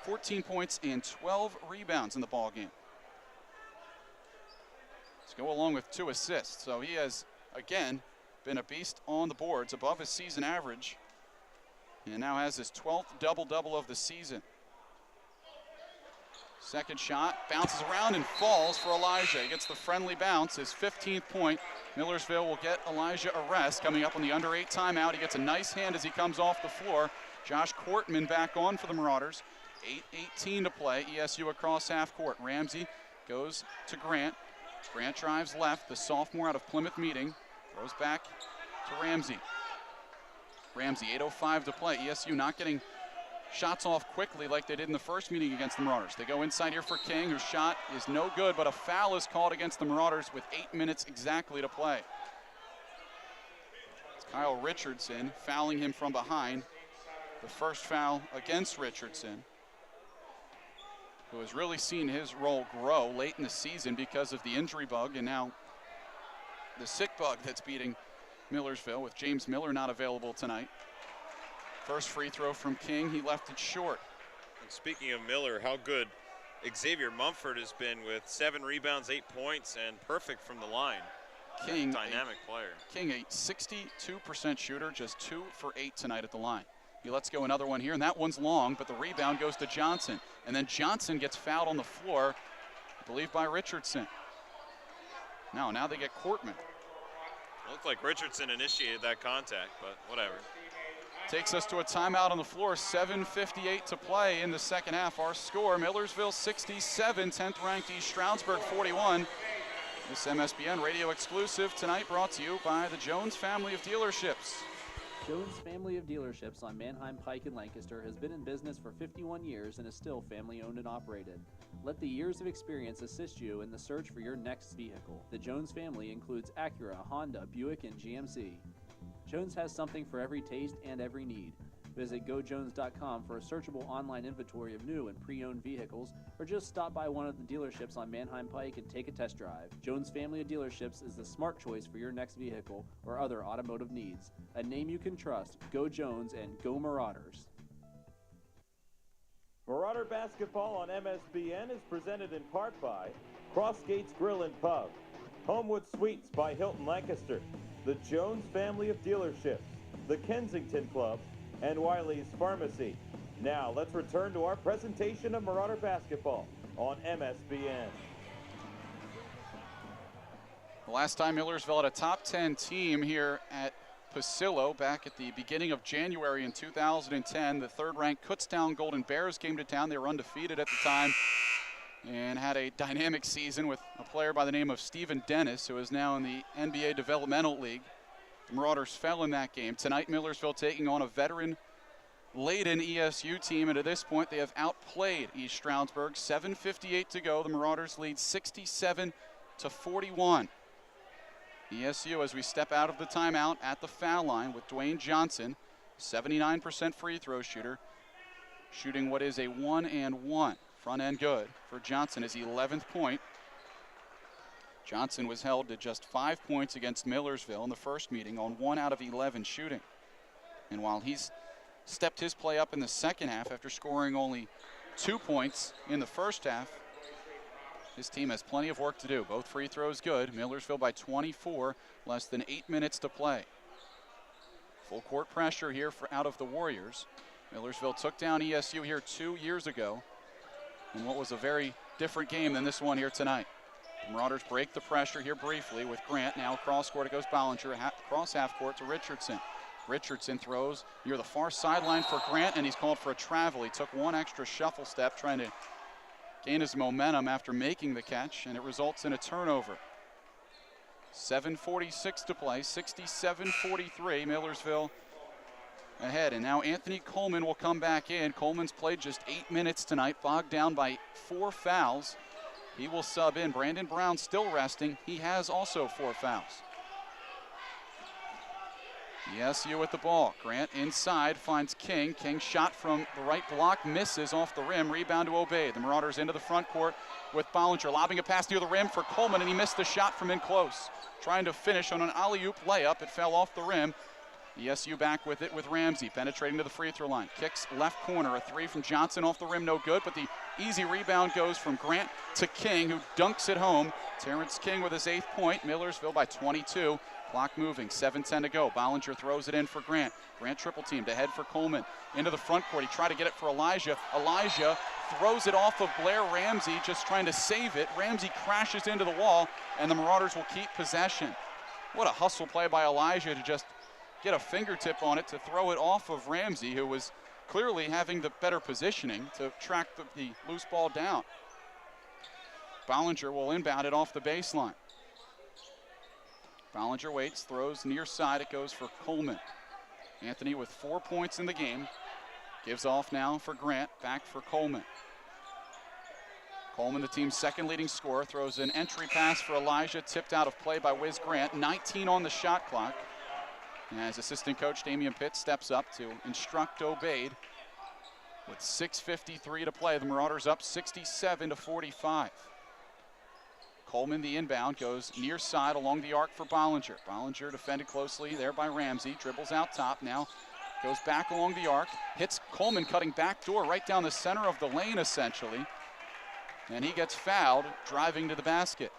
14 points and 12 rebounds in the ball game. To go along with 2 assists. So he has, again, been a beast on the boards, above his season average, and now has his 12th double-double of the season. Second shot, bounces around and falls for Elijah. He gets the friendly bounce, his 15th point. Millersville will get Elijah a rest. Coming up on the under 8 timeout, he gets a nice hand as he comes off the floor. Josh Kortman back on for the Marauders. 8:18 to play, ESU across half court. Ramsey goes to Grant. Grant drives left, the sophomore out of Plymouth Meeting. Throws back to Ramsey. Ramsey, 8:05 to play. ESU not getting shots off quickly like they did in the first meeting against the Marauders. They go inside here for King, whose shot is no good, but a foul is called against the Marauders with 8 minutes exactly to play. It's Kyle Richardson fouling him from behind. The first foul against Richardson, who has really seen his role grow late in the season because of the injury bug and now the sick bug that's beating Millersville, with James Miller not available tonight. First free throw from King, he left it short. And speaking of Miller, how good Xavier Mumford has been with 7 rebounds, 8 points, and perfect from the line. King, dynamic player. King, a 62% shooter, just 2 for 8 tonight at the line. He lets go another one here, and that one's long, but the rebound goes to Johnson. And then Johnson gets fouled on the floor, I believe by Richardson. Now they get Kortman. It looked like Richardson initiated that contact, but whatever. Takes us to a timeout on the floor, 7:58 to play in the second half. Our score, Millersville 67, 10th ranked East Stroudsburg 41. This MSBN radio exclusive tonight brought to you by the Jones family of dealerships. Jones Family of Dealerships on Manheim Pike in Lancaster has been in business for 51 years and is still family owned and operated. Let the years of experience assist you in the search for your next vehicle. The Jones family includes Acura, Honda, Buick, and GMC. Jones has something for every taste and every need. Visit GoJones.com for a searchable online inventory of new and pre-owned vehicles, or just stop by one of the dealerships on Manheim Pike and take a test drive. Jones Family of Dealerships is the smart choice for your next vehicle or other automotive needs. A name you can trust. Go Jones and go Marauders. Marauder Basketball on MSBN is presented in part by Crossgates Grill and Pub, Homewood Suites by Hilton Lancaster, the Jones Family of Dealerships, the Kensington Club, and Wiley's Pharmacy. Now let's return to our presentation of Marauder Basketball on MSBN. The last time Millersville had a top 10 team here at Pasillo back at the beginning of January in 2010. The third-ranked Kutztown Golden Bears came to town. They were undefeated at the time. and had a dynamic season with a player by the name of Steven Dennis, who is now in the NBA Developmental League. The Marauders fell in that game. Tonight, Millersville taking on a veteran-laden ESU team, and at this point, they have outplayed East Stroudsburg. 7:58 to go. The Marauders lead 67-41. ESU, as we step out of the timeout at the foul line with Dwayne Johnson, 79% free throw shooter, shooting what is a 1-and-1. Front end good for Johnson, his 11th point. Johnson was held to just 5 points against Millersville in the first meeting on 1 out of 11 shooting. And while he's stepped his play up in the second half after scoring only 2 points in the first half, his team has plenty of work to do. Both free throws good. Millersville by 24, less than 8 minutes to play. Full court pressure here out of the Warriors. Millersville took down ESU here 2 years ago in what was a very different game than this one here tonight. The Marauders break the pressure here briefly with Grant. Now cross court it goes Ballinger, cross half court to Richardson. Richardson throws near the far sideline for Grant, and he's called for a travel. He took one extra shuffle step trying to gain his momentum after making the catch, and it results in a turnover. 7:46 to play, 67-43, Millersville ahead. And now Anthony Coleman will come back in. Coleman's played just 8 minutes tonight, bogged down by 4 fouls. He will sub in. Brandon Brown still resting. He has also 4 fouls. ESU with the ball. Grant inside finds King. King shot from the right block, misses off the rim. Rebound to Obey. The Marauders into the front court with Ballinger lobbing a pass near the rim for Coleman, and he missed the shot from in close. Trying to finish on an alley-oop layup. It fell off the rim. ESU back with it with Ramsey penetrating to the free throw line. Kicks left corner. A 3 from Johnson off the rim, no good, but the easy rebound goes from Grant to King, who dunks it home. Terrence King with his 8th point. Millersville by 22. Clock moving, 7:10 to go. Ballinger throws it in for Grant. Grant triple teamed ahead for Coleman. Into the front court, he tried to get it for Elijah. Elijah throws it off of Blair Ramsey, just trying to save it. Ramsey crashes into the wall, and the Marauders will keep possession. What a hustle play by Elijah to just get a fingertip on it to throw it off of Ramsey, who was clearly having the better positioning to track the loose ball down. Ballinger will inbound it off the baseline. Ballinger waits, throws near side. It goes for Coleman. Anthony with 4 points in the game. Gives off now for Grant, back for Coleman. Coleman, the team's second leading scorer, throws an entry pass for Elijah, tipped out of play by Wiz Grant. 19 on the shot clock. As assistant coach Damian Pitt steps up to instruct Obeid. With 6:53 to play, the Marauders up 67-45. Coleman, the inbound, goes near side along the arc for Ballinger. Ballinger defended closely there by Ramsey. Dribbles out top now. Goes back along the arc. Hits Coleman cutting back door right down the center of the lane essentially. And he gets fouled driving to the basket.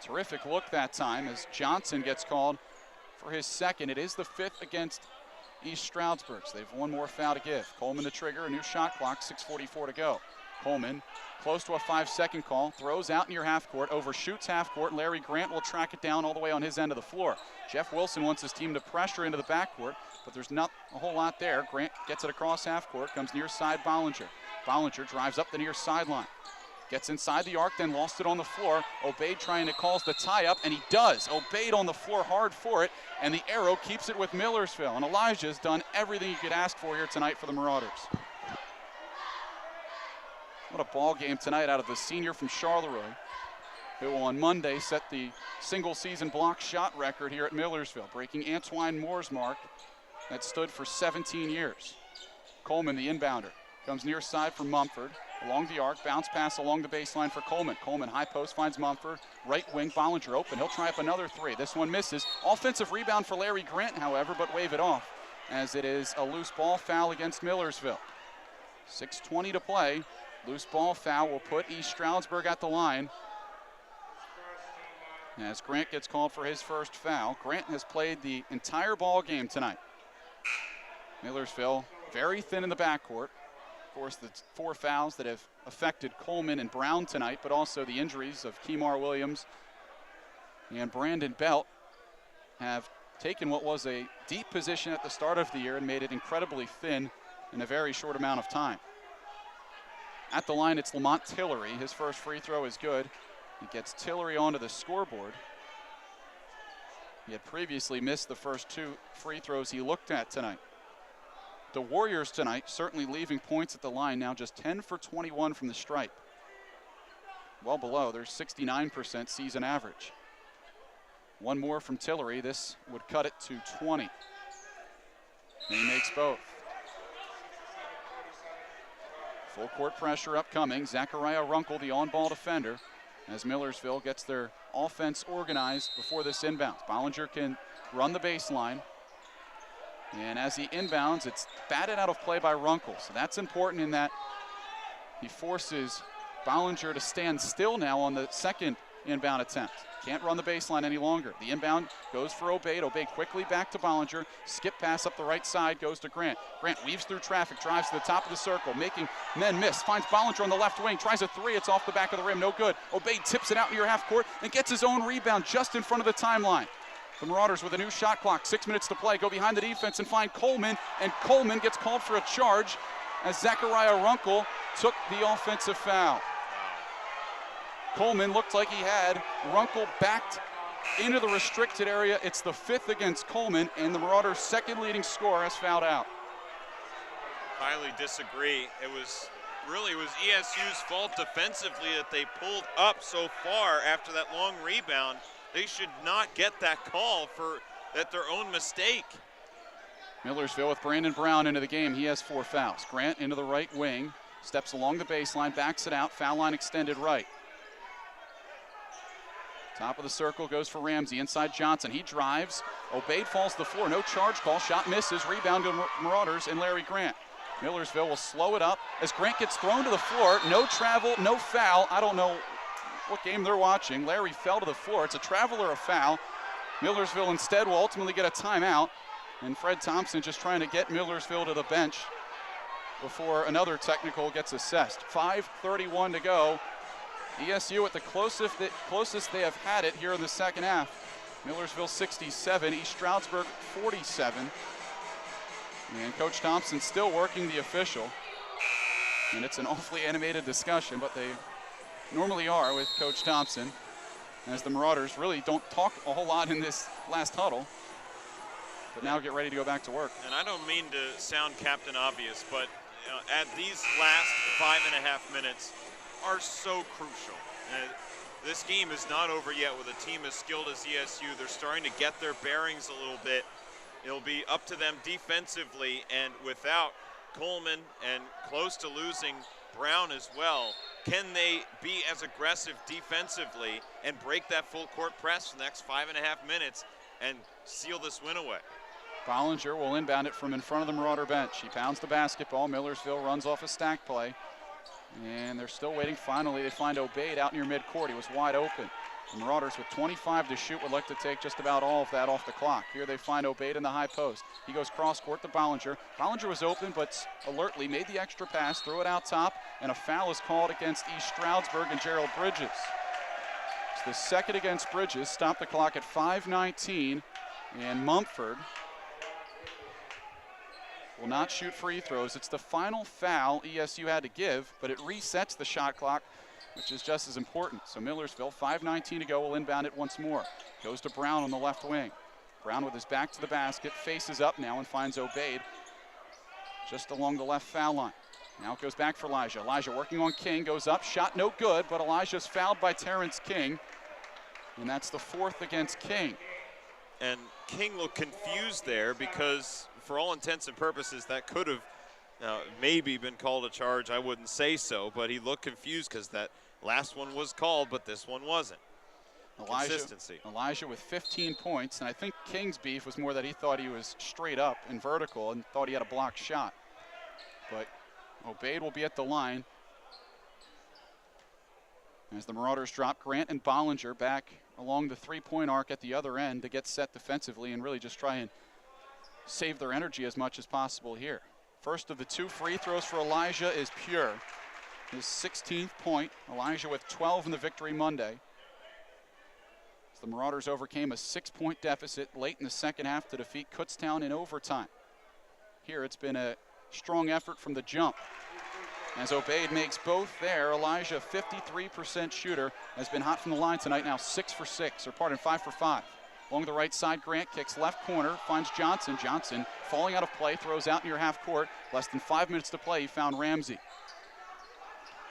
Terrific look that time as Johnson gets called for his second. It is the 5th against East Stroudsburg. So they've one more foul to give. Coleman the trigger, a new shot clock, 6:44 to go. Coleman close to a 5-second call, throws out near half court, overshoots half court. Larry Grant will track it down all the way on his end of the floor. Jeff Wilson wants his team to pressure into the backcourt, but there's not a whole lot there. Grant gets it across half court, comes near side Ballinger. Ballinger drives up the near sideline. Gets inside the arc, then lost it on the floor. Obeid trying to cause the tie-up, and he does. Obeid on the floor hard for it, and the arrow keeps it with Millersville. And Elijah's done everything you could ask for here tonight for the Marauders. What a ball game tonight out of the senior from Charleroi, who on Monday set the single-season block shot record here at Millersville, breaking Antoine Moore's mark that stood for 17 years. Coleman, the inbounder, comes near side for Mumford. Along the arc, bounce pass along the baseline for Coleman. Coleman, high post, finds Mumford. Right wing, Ballinger open. He'll try up another 3. This one misses. Offensive rebound for Larry Grant, however, but wave it off as it is a loose ball foul against Millersville. 6:20 to play. Loose ball foul will put East Stroudsburg at the line as Grant gets called for his first foul. Grant has played the entire ball game tonight. Millersville very thin in the backcourt. Of course, the 4 fouls that have affected Coleman and Brown tonight, but also the injuries of Kemar Williams and Brandon Belt have taken what was a deep position at the start of the year and made it incredibly thin in a very short amount of time. At the line, it's Lamont Tillery. His first free throw is good. He gets Tillery onto the scoreboard. He had previously missed the first 2 free throws he looked at tonight. The Warriors tonight certainly leaving points at the line, now just 10 for 21 from the stripe. Well below their 69% season average. One more from Tillery. This would cut it to 20. And he makes both. Full court pressure upcoming. Zachariah Runkle, the on-ball defender, as Millersville gets their offense organized before this inbound. Bollinger can run the baseline. And as he inbounds, it's batted out of play by Runkle. So that's important in that he forces Bollinger to stand still now on the second inbound attempt. Can't run the baseline any longer. The inbound goes for Obaid. Obaid quickly back to Bollinger. Skip pass up the right side goes to Grant. Grant weaves through traffic, drives to the top of the circle, making men miss. Finds Bollinger on the left wing, tries a 3. It's off the back of the rim, no good. Obaid tips it out near half court and gets his own rebound just in front of the timeline. The Marauders with a new shot clock, 6 minutes to play, go behind the defense and find Coleman, and Coleman gets called for a charge as Zachariah Runkle took the offensive foul. Coleman looked like he had Runkle backed into the restricted area. It's the 5th against Coleman, and the Marauders' second leading scorer has fouled out. Highly disagree. It was ESU's fault defensively that they pulled up so far after that long rebound. They should not get that call for at their own mistake. Millersville with Brandon Brown into the game. He has 4 fouls. Grant into the right wing, steps along the baseline, backs it out, foul line extended right. Top of the circle goes for Ramsey, inside Johnson. He drives. Obaid falls to the floor. No charge call. Shot misses. Rebound to Marauders and Larry Grant. Millersville will slow it up as Grant gets thrown to the floor. No travel, no foul. I don't know what game they're watching. Larry fell to the floor. It's a travel or a foul. Millersville instead will ultimately get a timeout. And Fred Thompson just trying to get Millersville to the bench before another technical gets assessed. 5:31 to go. ESU at the closest they have had it here in the second half. Millersville 67, East Stroudsburg 47. And Coach Thompson still working the official. And it's an awfully animated discussion, but they normally are with Coach Thompson, as the Marauders really don't talk a whole lot in this last huddle, but now get ready to go back to work. And I don't mean to sound Captain Obvious, but at these last 5.5 minutes are so crucial. This game is not over yet with a team as skilled as ESU. They're starting to get their bearings a little bit. It'll be up to them defensively, and without Coleman and close to losing Brown as well, can they be as aggressive defensively and break that full court press for the next 5.5 minutes and seal this win away? Bollinger will inbound it from in front of the Marauder bench. He pounds the basketball. Millersville runs off a stack play. And they're still waiting. Finally, they find Obaid out near midcourt. He was wide open. The Marauders with 25 to shoot would like to take just about all of that off the clock. Here they find Obaid in the high post. He goes cross court to Bollinger. Bollinger was open, but alertly made the extra pass, threw it out top, and a foul is called against East Stroudsburg and Gerald Bridges. It's the second against Bridges. Stop the clock at 5:19, and Mumford will not shoot free throws. It's the final foul ESU had to give, but it resets the shot clock, which is just as important. So Millersville, 5:19 to go, will inbound it once more. Goes to Brown on the left wing. Brown with his back to the basket, faces up now and finds Obaid just along the left foul line. Now it goes back for Elijah. Elijah working on King, goes up, shot no good, but Elijah's fouled by Terrence King, and that's the 4th against King. And King looked confused there because for all intents and purposes, that could have maybe been called a charge. I wouldn't say so, but he looked confused because that last one was called, but this one wasn't. Consistency. Elijah with 15 points, and I think King's beef was more that he thought he was straight up and vertical and thought he had a blocked shot. But Obaid will be at the line as the Marauders drop Grant and Bollinger back along the three-point arc at the other end to get set defensively and really just try and save their energy as much as possible here. First of the 2 free throws for Elijah is pure. His 16th point. Elijah with 12 in the victory Monday. As the Marauders overcame a 6-point deficit late in the second half to defeat Kutztown in overtime. Here it's been a strong effort from the jump. as Obaid makes both there. Elijah, 53% shooter, has been hot from the line tonight, now 5 for 5. Along the right side, Grant kicks left corner, finds Johnson. Johnson falling out of play, throws out near half court. Less than 5 minutes to play, he found Ramsey.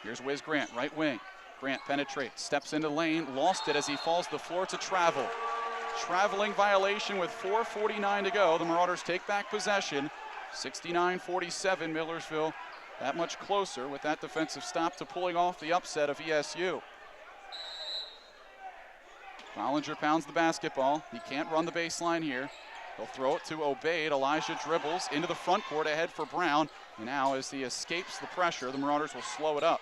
Here's Wiz Grant, right wing. Grant penetrates, steps into the lane, lost it as he falls to the floor to travel. Traveling violation with 4:49 to go. The Marauders take back possession. 69-47, Millersville that much closer with that defensive stop to pulling off the upset of ESU. Bollinger pounds the basketball. He can't run the baseline here. He'll throw it to Obaid. Elijah dribbles into the front court ahead for Brown. And now as he escapes the pressure, the Marauders will slow it up.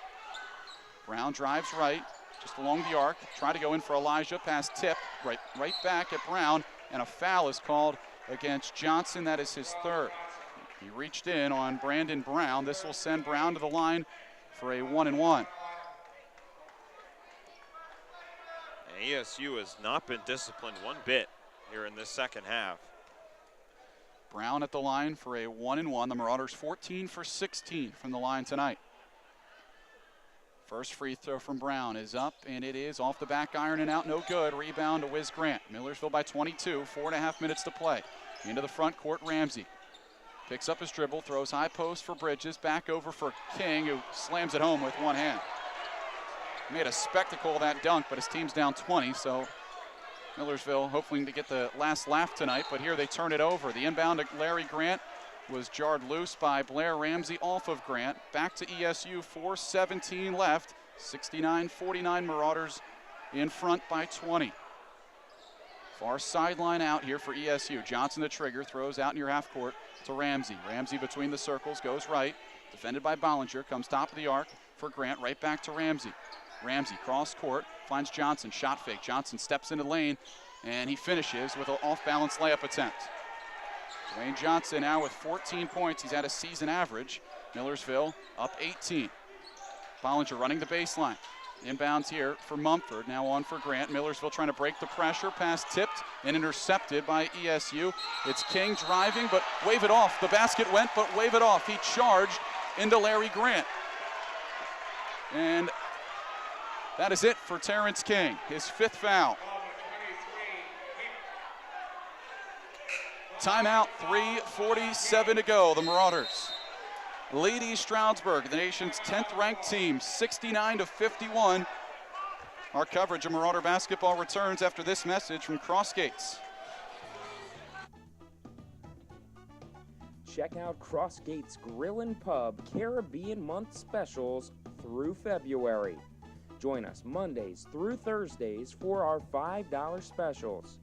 Brown drives right, just along the arc. Try to go in for Elijah, pass tip, right back at Brown. And a foul is called against Johnson. That is his third. He reached in on Brandon Brown. This will send Brown to the line for a 1-and-1. ESU has not been disciplined one bit here in this second half. Brown at the line for a 1-and-1. The Marauders 14 for 16 from the line tonight. First free throw from Brown is up, and it is off the back iron and out, no good. Rebound to Wiz Grant. Millersville by 22, 4.5 minutes to play. Into the front court, Ramsey. Picks up his dribble, throws high post for Bridges, back over for King, who slams it home with one hand. Made a spectacle of that dunk, but his team's down 20, so Millersville hoping to get the last laugh tonight, but here they turn it over. The inbound to Larry Grant was jarred loose by Blair Ramsey off of Grant. Back to ESU, 4:17 left. 69-49 Marauders in front by 20. Far sideline out here for ESU. Johnson the trigger, throws out near half court to Ramsey. Ramsey between the circles, goes right. Defended by Bollinger, comes top of the arc for Grant, right back to Ramsey. Ramsey cross court, finds Johnson, shot fake. Johnson steps into the lane, and he finishes with an off-balance layup attempt. Dwayne Johnson now with 14 points. He's at a season average. Millersville up 18. Bollinger running the baseline. Inbounds here for Mumford, now on for Grant. Millersville trying to break the pressure. Pass tipped and intercepted by ESU. It's King driving, but wave it off. The basket went, but wave it off. He charged into Larry Grant. And that is it for Terrence King, his 5th foul. Timeout, 3:47 to go. The Marauders lead East Stroudsburg, the nation's 10th ranked team, 69-51. Our coverage of Marauder basketball returns after this message from Crossgates. Check out Crossgates Grill and Pub Caribbean Month specials through February. Join us Mondays through Thursdays for our $5 specials.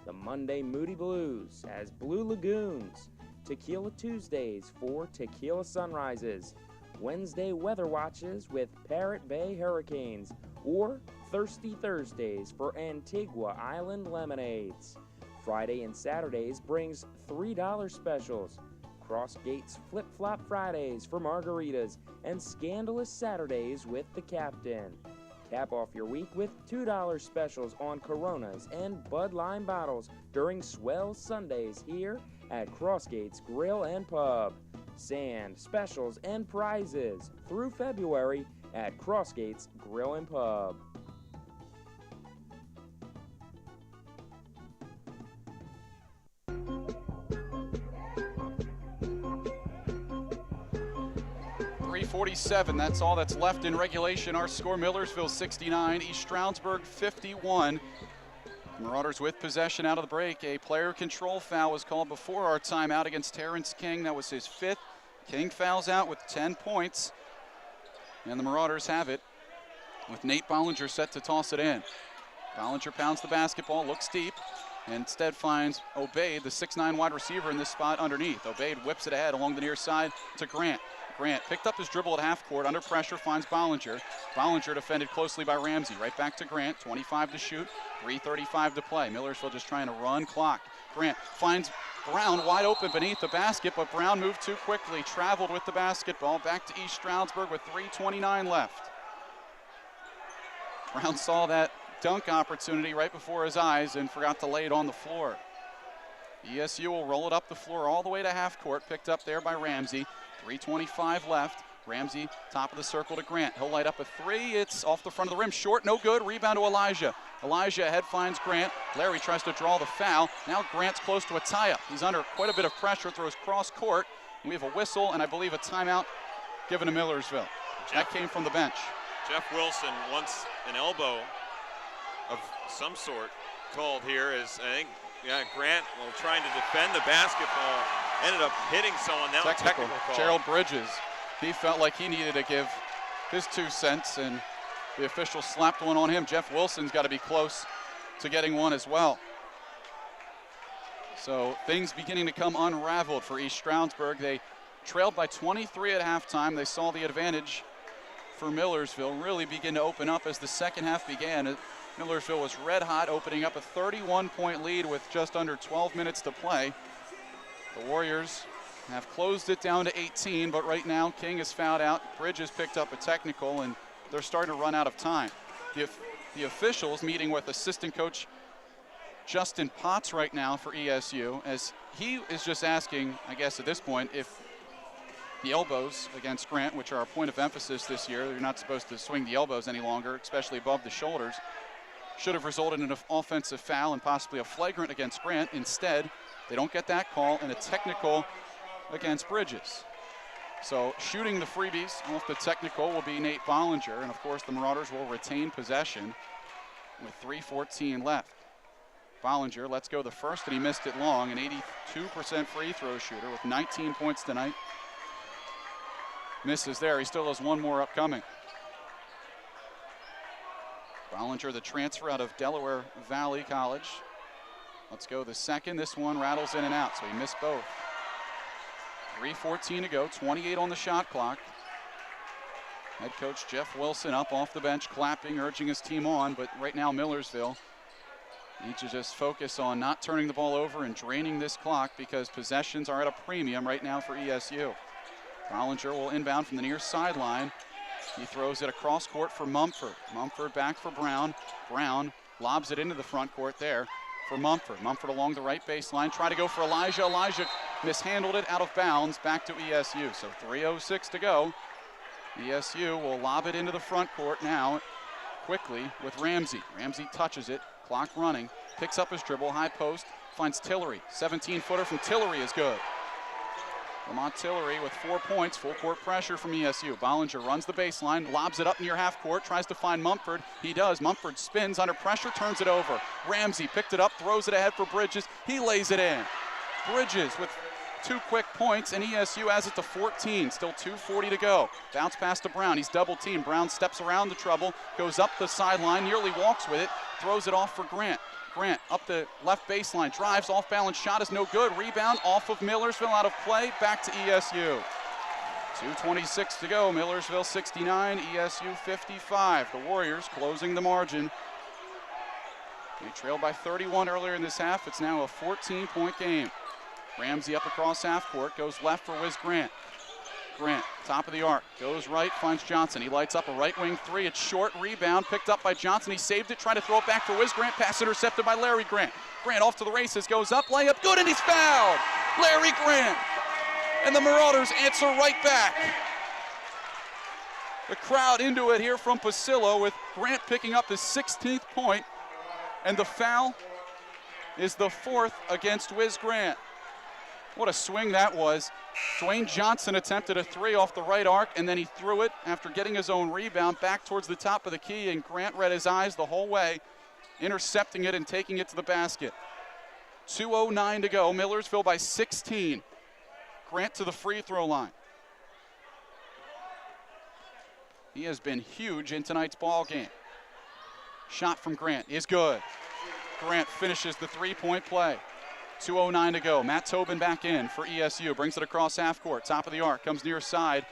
The Monday Moody Blues as Blue Lagoons. Tequila Tuesdays for Tequila Sunrises. Wednesday Weather Watches with Parrot Bay Hurricanes. Or Thirsty Thursdays for Antigua Island Lemonades. Friday and Saturdays brings $3 specials. Crossgates Flip Flop Fridays for margaritas and Scandalous Saturdays with the Captain. Cap off your week with $2 specials on Coronas and Bud Lime bottles during Swell Sundays here at Crossgates Grill and Pub. Sand, specials, and prizes through February at Crossgates Grill and Pub. .47, that's all that's left in regulation. Our score, Millersville 69, East Stroudsburg 51. Marauders with possession out of the break. A player control foul was called before our timeout against Terrence King. That was his 5th. King fouls out with 10 points. And the Marauders have it with Nate Bollinger set to toss it in. Bollinger pounds the basketball, looks deep, and instead finds Obaid, the 6'9" wide receiver in this spot underneath. Obaid whips it ahead along the near side to Grant. Grant picked up his dribble at half court, under pressure, finds Bollinger. Bollinger defended closely by Ramsey. Right back to Grant, 25 to shoot, 3:35 to play. Millersville just trying to run clock. Grant finds Brown wide open beneath the basket, but Brown moved too quickly, traveled with the basketball. Back to East Stroudsburg with 3:29 left. Brown saw that dunk opportunity right before his eyes and forgot to lay it on the floor. ESU will roll it up the floor all the way to half court, picked up there by Ramsey. 3:25 left. Ramsey, top of the circle to Grant. He'll light up a three. It's off the front of the rim. Short, no good. Rebound to Elijah. Elijah ahead finds Grant. Larry tries to draw the foul. Now Grant's close to a tie-up. He's under quite a bit of pressure, throws cross court. We have a whistle and I believe a timeout given to Millersville. That came from the bench. Jeff Wilson wants an elbow of some sort called here, as I think Grant, while trying to defend the basketball, ended up hitting someone. Now technical call. Gerald Bridges, he felt like he needed to give his 2 cents, and the official slapped one on him. Jeff Wilson's got to be close to getting one as well. So things beginning to come unraveled for East Stroudsburg. They trailed by 23 at halftime. They saw the advantage for Millersville really begin to open up as the second half began. Millersville was red hot, opening up a 31-point lead with just under 12 minutes to play. The Warriors have closed it down to 18, but right now King is fouled out. Bridges picked up a technical, and they're starting to run out of time. The officials meeting with assistant coach Justin Potts right now for ESU, as he is just asking, I guess at this point, if the elbows against Grant, which are a point of emphasis this year, you're not supposed to swing the elbows any longer, especially above the shoulders, should have resulted in an offensive foul and possibly a flagrant against Grant. Instead, they don't get that call, and a technical against Bridges. So shooting the freebies off the technical will be Nate Bollinger, and of course the Marauders will retain possession with 3:14 left. Bollinger lets go the first, and he missed it long, an 82% free throw shooter with 19 points tonight. Misses there, he still has one more upcoming. Bollinger, the transfer out of Delaware Valley College. Let's go the second. This one rattles in and out, so he missed both. 3:14 to go, 28 on the shot clock. Head coach Jeff Wilson up off the bench, clapping, urging his team on, but right now Millersville needs to just focus on not turning the ball over and draining this clock, because possessions are at a premium right now for ESU. Bollinger will inbound from the near sideline. He throws it across court for Mumford. Mumford back for Brown. Brown lobs it into the front court there for Mumford. Mumford along the right baseline. Try to go for Elijah. Elijah mishandled it out of bounds. Back to ESU. So 3:06 to go. ESU will lob it into the front court now quickly with Ramsey. Ramsey touches it. Clock running. Picks up his dribble. High post. Finds Tillery. 17-footer from Tillery is good. Lamont Tillery with 4 points, full court pressure from ESU. Bollinger runs the baseline, lobs it up near half court, tries to find Mumford. He does. Mumford spins under pressure, turns it over. Ramsey picked it up, throws it ahead for Bridges. He lays it in. Bridges with 2 quick points, and ESU has it to 14. Still 2:40 to go. Bounce pass to Brown. He's double teamed. Brown steps around the trouble, goes up the sideline, nearly walks with it, throws it off for Grant. Grant up the left baseline, drives, off balance shot is no good. Rebound off of Millersville, out of play, back to ESU. 2:26 to go, Millersville 69, ESU 55. The Warriors closing the margin. They trailed by 31 earlier in this half. It's now a 14-point game. Ramsey up across half court, goes left for Wiz Grant. Grant, top of the arc, goes right, finds Johnson. He lights up a right wing three. It's short, rebound, picked up by Johnson. He saved it, trying to throw it back for Wiz Grant. Pass intercepted by Larry Grant. Grant off to the races, goes up, layup, good, and he's fouled. Larry Grant. And the Marauders answer right back. The crowd into it here from Pasillo, with Grant picking up his 16th point, and the foul is the 4th against Wiz Grant. What a swing that was. Dwayne Johnson attempted a three off the right arc, and then he threw it after getting his own rebound back towards the top of the key, and Grant read his eyes the whole way, intercepting it and taking it to the basket. 2:09 to go, Millersville by 16. Grant to the free throw line. He has been huge in tonight's ball game. Shot from Grant is good. Grant finishes the three-point play. 2:09 to go. Matt Tobin back in for ESU. Brings it across half court. Top of the arc. Comes near side.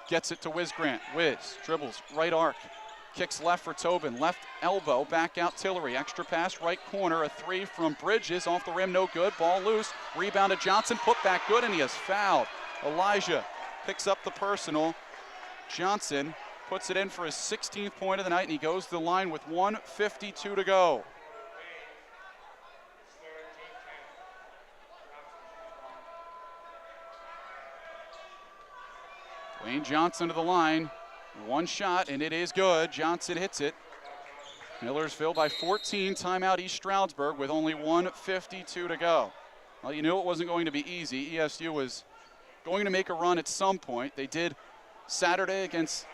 Gets it to Wiz Grant. Wiz dribbles right arc. Kicks left for Tobin. Left elbow. Back out Tillery. Extra pass right corner. A three from Bridges. Off the rim. No good. Ball loose. Rebound to Johnson. Put back good, and he has fouled. Elijah picks up the personal. Johnson puts it in for his 16th point of the night, and he goes to the line with 1:52 to go. Wayne Johnson to the line. One shot, and it is good. Johnson hits it. Millersville by 14. Timeout East Stroudsburg with only 1:52 to go. Well, you knew it wasn't going to be easy. ESU was going to make a run at some point. They did Saturday against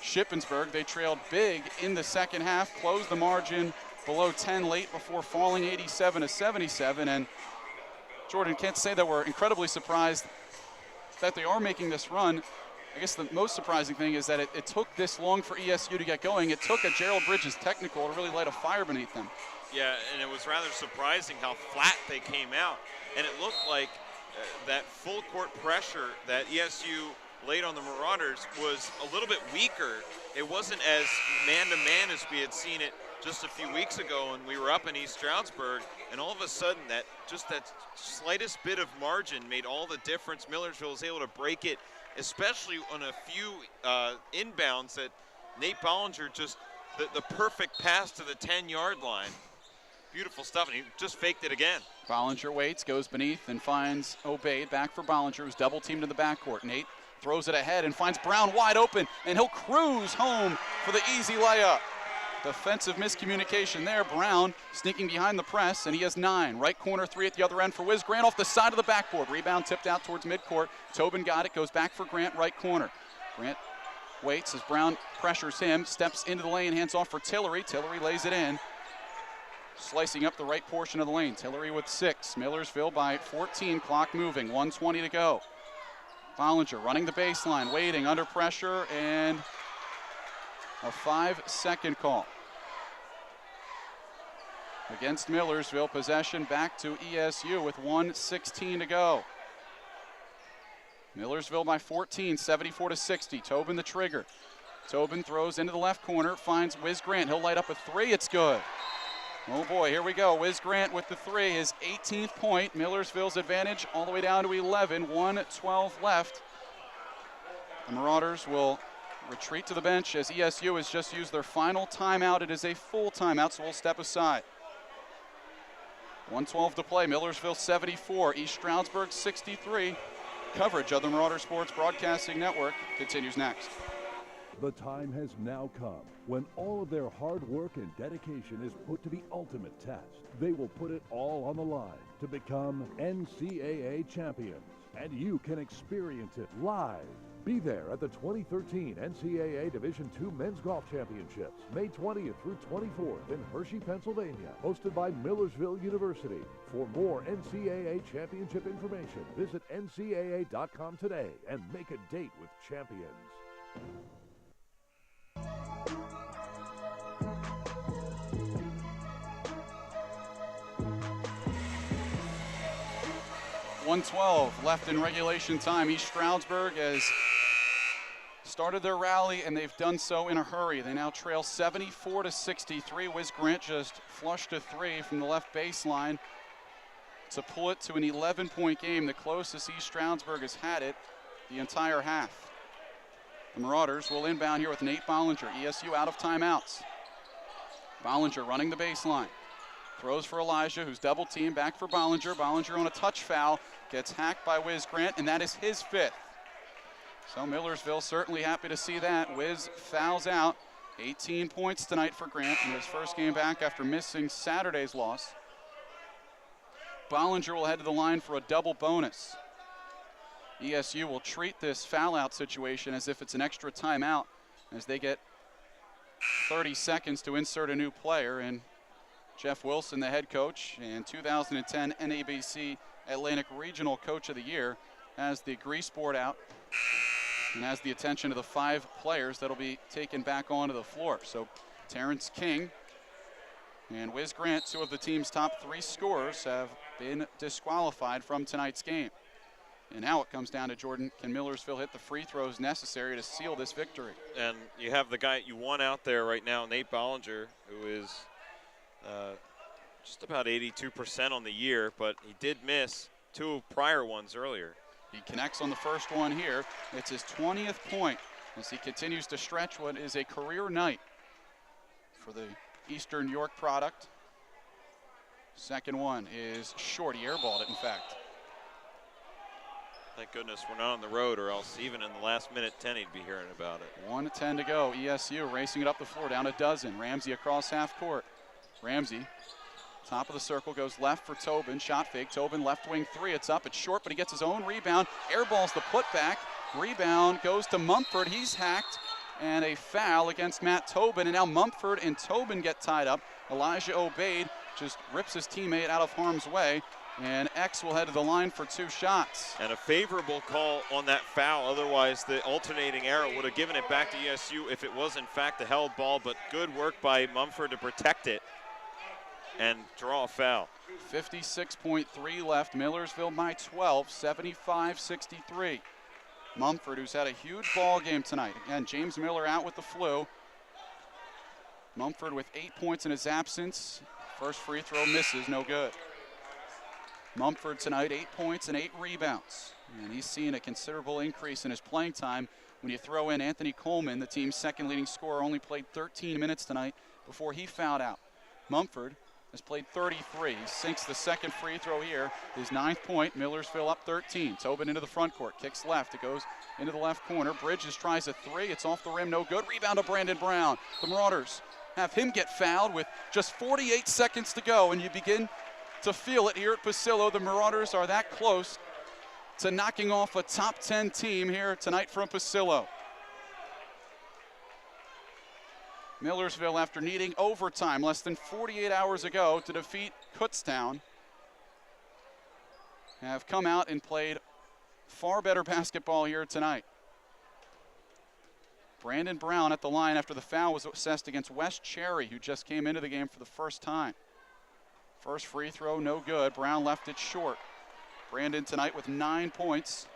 Shippensburg. They trailed big in the second half, closed the margin below 10 late before falling 87-77. And Jordan, can't say that we're incredibly surprised that they are making this run. I guess the most surprising thing is that it took this long for ESU to get going. It took a Gerald Bridges technical to really light a fire beneath them. Yeah, and it was rather surprising how flat they came out. And it looked like that full court pressure that ESU laid on the Marauders was a little bit weaker. It wasn't as man-to-man as we had seen it just a few weeks ago when we were up in East Stroudsburg, and all of a sudden that slightest bit of margin made all the difference. Millersville was able to break it, especially on a few inbounds that Nate Bollinger just, the perfect pass to the 10-yard line. Beautiful stuff, and he just faked it again. Bollinger waits, goes beneath, and finds Obeid. Back for Bollinger, who's double-teamed in the backcourt. Nate throws it ahead and finds Brown wide open, and he'll cruise home for the easy layup. Defensive miscommunication there. Brown sneaking behind the press, and he has 9. Right corner 3 at the other end for Wiz Grant off the side of the backboard. Rebound tipped out towards midcourt. Tobin got it, goes back for Grant, right corner. Grant waits as Brown pressures him, steps into the lane, hands off for Tillery. Tillery lays it in. Slicing up the right portion of the lane. Tillery with 6. Millersville by 14. Clock moving. 1:20 to go. Bollinger running the baseline, waiting under pressure, and a 5-second call. Against Millersville, possession back to ESU with 1:16 to go. Millersville by 14, 74-60. Tobin the trigger. Tobin throws into the left corner, finds Wiz Grant. He'll light up a 3, it's good. Oh boy, here we go. Wiz Grant with the 3, his 18th point. Millersville's advantage all the way down to 11, 1:12 left. The Marauders will retreat to the bench as ESU has just used their final timeout. It is a full timeout, so we'll step aside. 1:12 to play. Millersville 74, East Stroudsburg 63. Coverage of the Marauder Sports Broadcasting Network continues next. The time has now come when all of their hard work and dedication is put to the ultimate test. They will put it all on the line to become NCAA champions, and you can experience it live. Be there at the 2013 NCAA Division II Men's Golf Championships, May 20th through 24th in Hershey, Pennsylvania, hosted by Millersville University. For more NCAA championship information, visit ncaa.com today and make a date with champions. .112 left in regulation time. East Stroudsburg has started their rally, and they've done so in a hurry. They now trail 74-63. Wiz Grant just flushed a 3 from the left baseline to pull it to an 11-point game, the closest East Stroudsburg has had it the entire half. The Marauders will inbound here with Nate Bollinger. ESU out of timeouts. Bollinger running the baseline. Throws for Elijah, who's double teamed. Back for Bollinger. Bollinger on a touch foul. Gets hacked by Wiz Grant, and that is his 5th. So Millersville certainly happy to see that. Wiz fouls out. 18 points tonight for Grant in his first game back after missing Saturday's loss. Bollinger will head to the line for a double bonus. ESU will treat this foul-out situation as if it's an extra timeout as they get 30 seconds to insert a new player. And Jeff Wilson, the head coach and 2010 NABC Atlantic Regional Coach of the Year, has the grease board out and has the attention of the 5 players that'll be taken back onto the floor. So Terrence King and Wiz Grant, 2 of the team's top 3 scorers, have been disqualified from tonight's game. And now it comes down to Jordan. Can Millersville hit the free throws necessary to seal this victory? And you have the guy you want out there right now, Nate Bollinger, who is just about 82% on the year, but he did miss 2 prior ones earlier. He connects on the first one here. It's his 20th point as he continues to stretch what is a career night for the Eastern York product. Second one is short. He airballed it, in fact. Thank goodness we're not on the road, or else even in the last minute 10 he'd be hearing about it. 1:10 to go. ESU racing it up the floor, down a dozen. Ramsey across half court. Ramsey, top of the circle, goes left for Tobin. Shot fake. Tobin left wing three. It's up. It's short, but he gets his own rebound. Airballs the putback. Rebound goes to Mumford. He's hacked. And a foul against Matt Tobin. And now Mumford and Tobin get tied up. Elijah Obeid just rips his teammate out of harm's way. And X will head to the line for 2 shots. And a favorable call on that foul. Otherwise, the alternating arrow would have given it back to ESU if it was, in fact, a held ball. But good work by Mumford to protect it and draw a foul. 56.3 left. Millersville by 12, 75-63. Mumford, who's had a huge ball game tonight. Again, James Miller out with the flu. Mumford with 8 points in his absence. First free throw misses, no good. Mumford tonight, 8 points and 8 rebounds. And he's seen a considerable increase in his playing time. When you throw in Anthony Coleman, the team's second leading scorer, only played 13 minutes tonight before he fouled out. Mumford has played 33. He sinks the second free throw here. His 9th point, Millersville up 13. Tobin into the front court, kicks left. It goes into the left corner. Bridges tries a three. It's off the rim, no good. Rebound to Brandon Brown. The Marauders have him get fouled with just 48 seconds to go, and you begin to feel it here at Pacillo. The Marauders are that close to knocking off a top 10 team here tonight from Pacillo. Millersville, after needing overtime less than 48 hours ago to defeat Kutztown, have come out and played far better basketball here tonight. Brandon Brown at the line after the foul was assessed against West Cherry, who just came into the game for the first time. First free throw, no good. Brown left it short. Brandon tonight with 9 points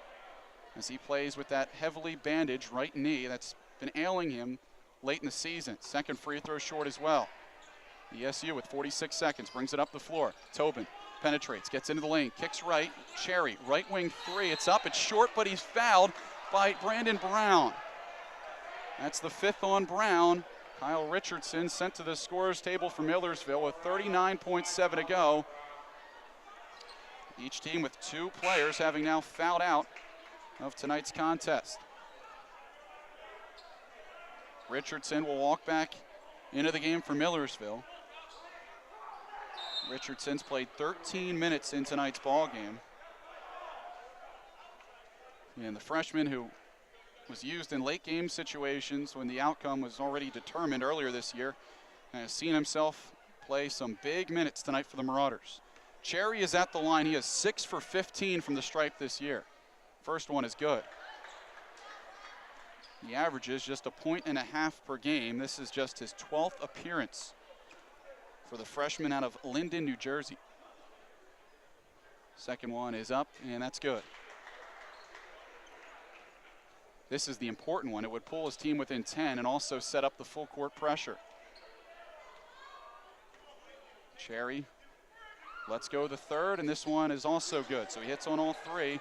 as he plays with that heavily bandaged right knee that's been ailing him late in the season. Second free throw short as well. ESU with 46 seconds brings it up the floor. Tobin penetrates, gets into the lane, kicks right. Cherry, right wing three. It's up, it's short, but he's fouled by Brandon Brown. That's the 5th on Brown. Kyle Richardson sent to the scorer's table for Millersville with 39.7 to go. Each team with 2 players having now fouled out of tonight's contest. Richardson will walk back into the game for Millersville. Richardson's played 13 minutes in tonight's ball game. And the freshman who was used in late game situations when the outcome was already determined earlier this year has seen himself play some big minutes tonight for the Marauders. Cherry is at the line. He is 6 for 15 from the stripe this year. First one is good. He averages just 1.5 points per game. This is just his 12th appearance for the freshman out of Linden, New Jersey. Second one is up, and that's good. This is the important one. It would pull his team within 10 and also set up the full court pressure. Cherry lets go the third, and this one is also good. So he hits on all 3.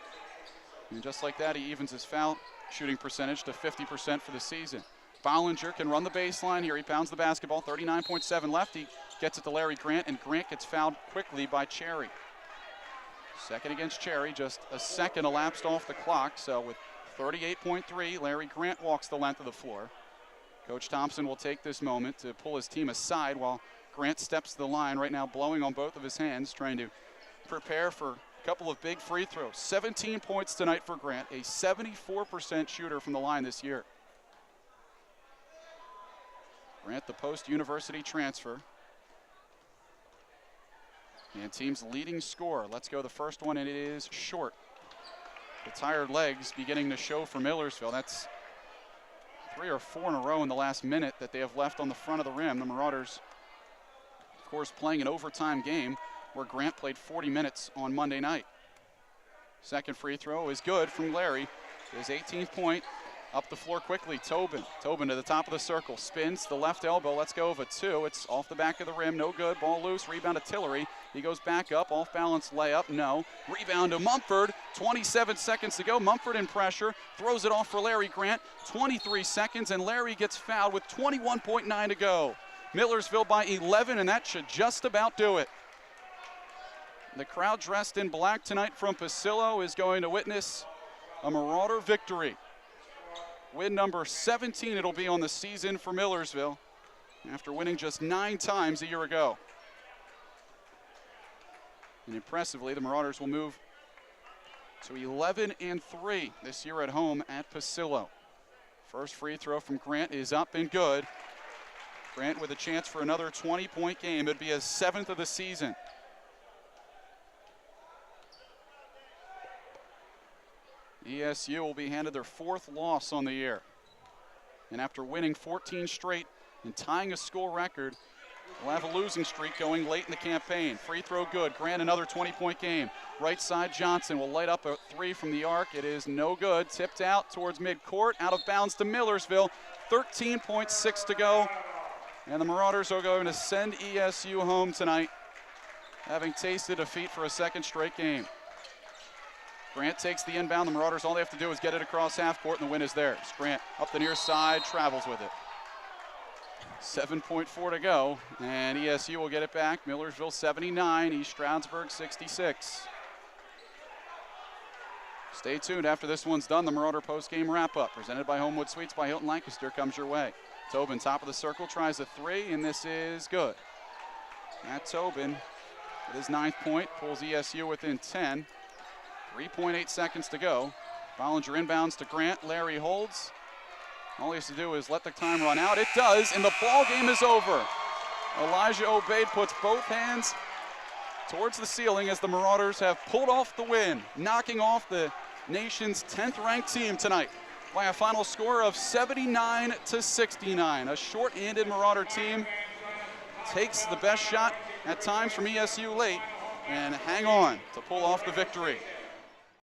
And just like that, he evens his foul shooting percentage to 50% for the season. Bollinger can run the baseline here. He pounds the basketball, 39.7 left. He gets it to Larry Grant, and Grant gets fouled quickly by Cherry. Second against Cherry, just a second elapsed off the clock. So with 38.3, Larry Grant walks the length of the floor. Coach Thompson will take this moment to pull his team aside while Grant steps to the line right now, blowing on both of his hands, trying to prepare for a couple of big free throws. 17 points tonight for Grant, a 74% shooter from the line this year. Grant, the post-university transfer. And team's leading scorer. Let's go the first one, and it is short. The tired legs beginning to show for Millersville. That's 3 or 4 in a row in the last minute that they have left on the front of the rim. The Marauders, of course, playing an overtime game where Grant played 40 minutes on Monday night. Second free throw is good from Larry. His 18th point. Up the floor quickly, Tobin. Tobin to the top of the circle, spins the left elbow, lets go of a 2. It's off the back of the rim, no good, ball loose, rebound to Tillery. He goes back up, off balance layup, no. Rebound to Mumford, 27 seconds to go. Mumford in pressure, throws it off for Larry Grant, 23 seconds, and Larry gets fouled with 21.9 to go. Millersville by 11, and that should just about do it. The crowd dressed in black tonight from Pacillo is going to witness a Marauder victory. Win number 17 it'll be on the season for Millersville after winning just 9 times a year ago. And impressively, the Marauders will move to 11-3 this year at home at Pasillo. First free throw from Grant is up and good. Grant with a chance for another 20-point game. It'd be his 7th of the season. ESU will be handed their 4th loss on the year. And after winning 14 straight and tying a school record, we'll have a losing streak going late in the campaign. Free throw good. Grant another 20-point game. Right side Johnson will light up a 3 from the arc. It is no good. Tipped out towards midcourt. Out of bounds to Millersville. 13.6 to go. And the Marauders are going to send ESU home tonight, having tasted defeat for a 2nd straight game. Grant takes the inbound. The Marauders, all they have to do is get it across half court, and the win is theirs. Grant up the near side, travels with it. 7.4 to go, and ESU will get it back. Millersville 79, East Stroudsburg 66. Stay tuned. After this one's done, the Marauder post-game wrap-up, presented by Homewood Suites by Hilton Lancaster, comes your way. Tobin, top of the circle, tries a 3, and this is good. Matt Tobin, with his 9th point, pulls ESU within 10. 3.8 seconds to go. Bollinger inbounds to Grant. Larry holds. All he has to do is let the time run out. It does, and the ball game is over. Elijah Obeid puts both hands towards the ceiling as the Marauders have pulled off the win, knocking off the nation's 10th-ranked team tonight by a final score of 79-69. A short-handed Marauder team takes the best shot at times from ESU late and hang on to pull off the victory.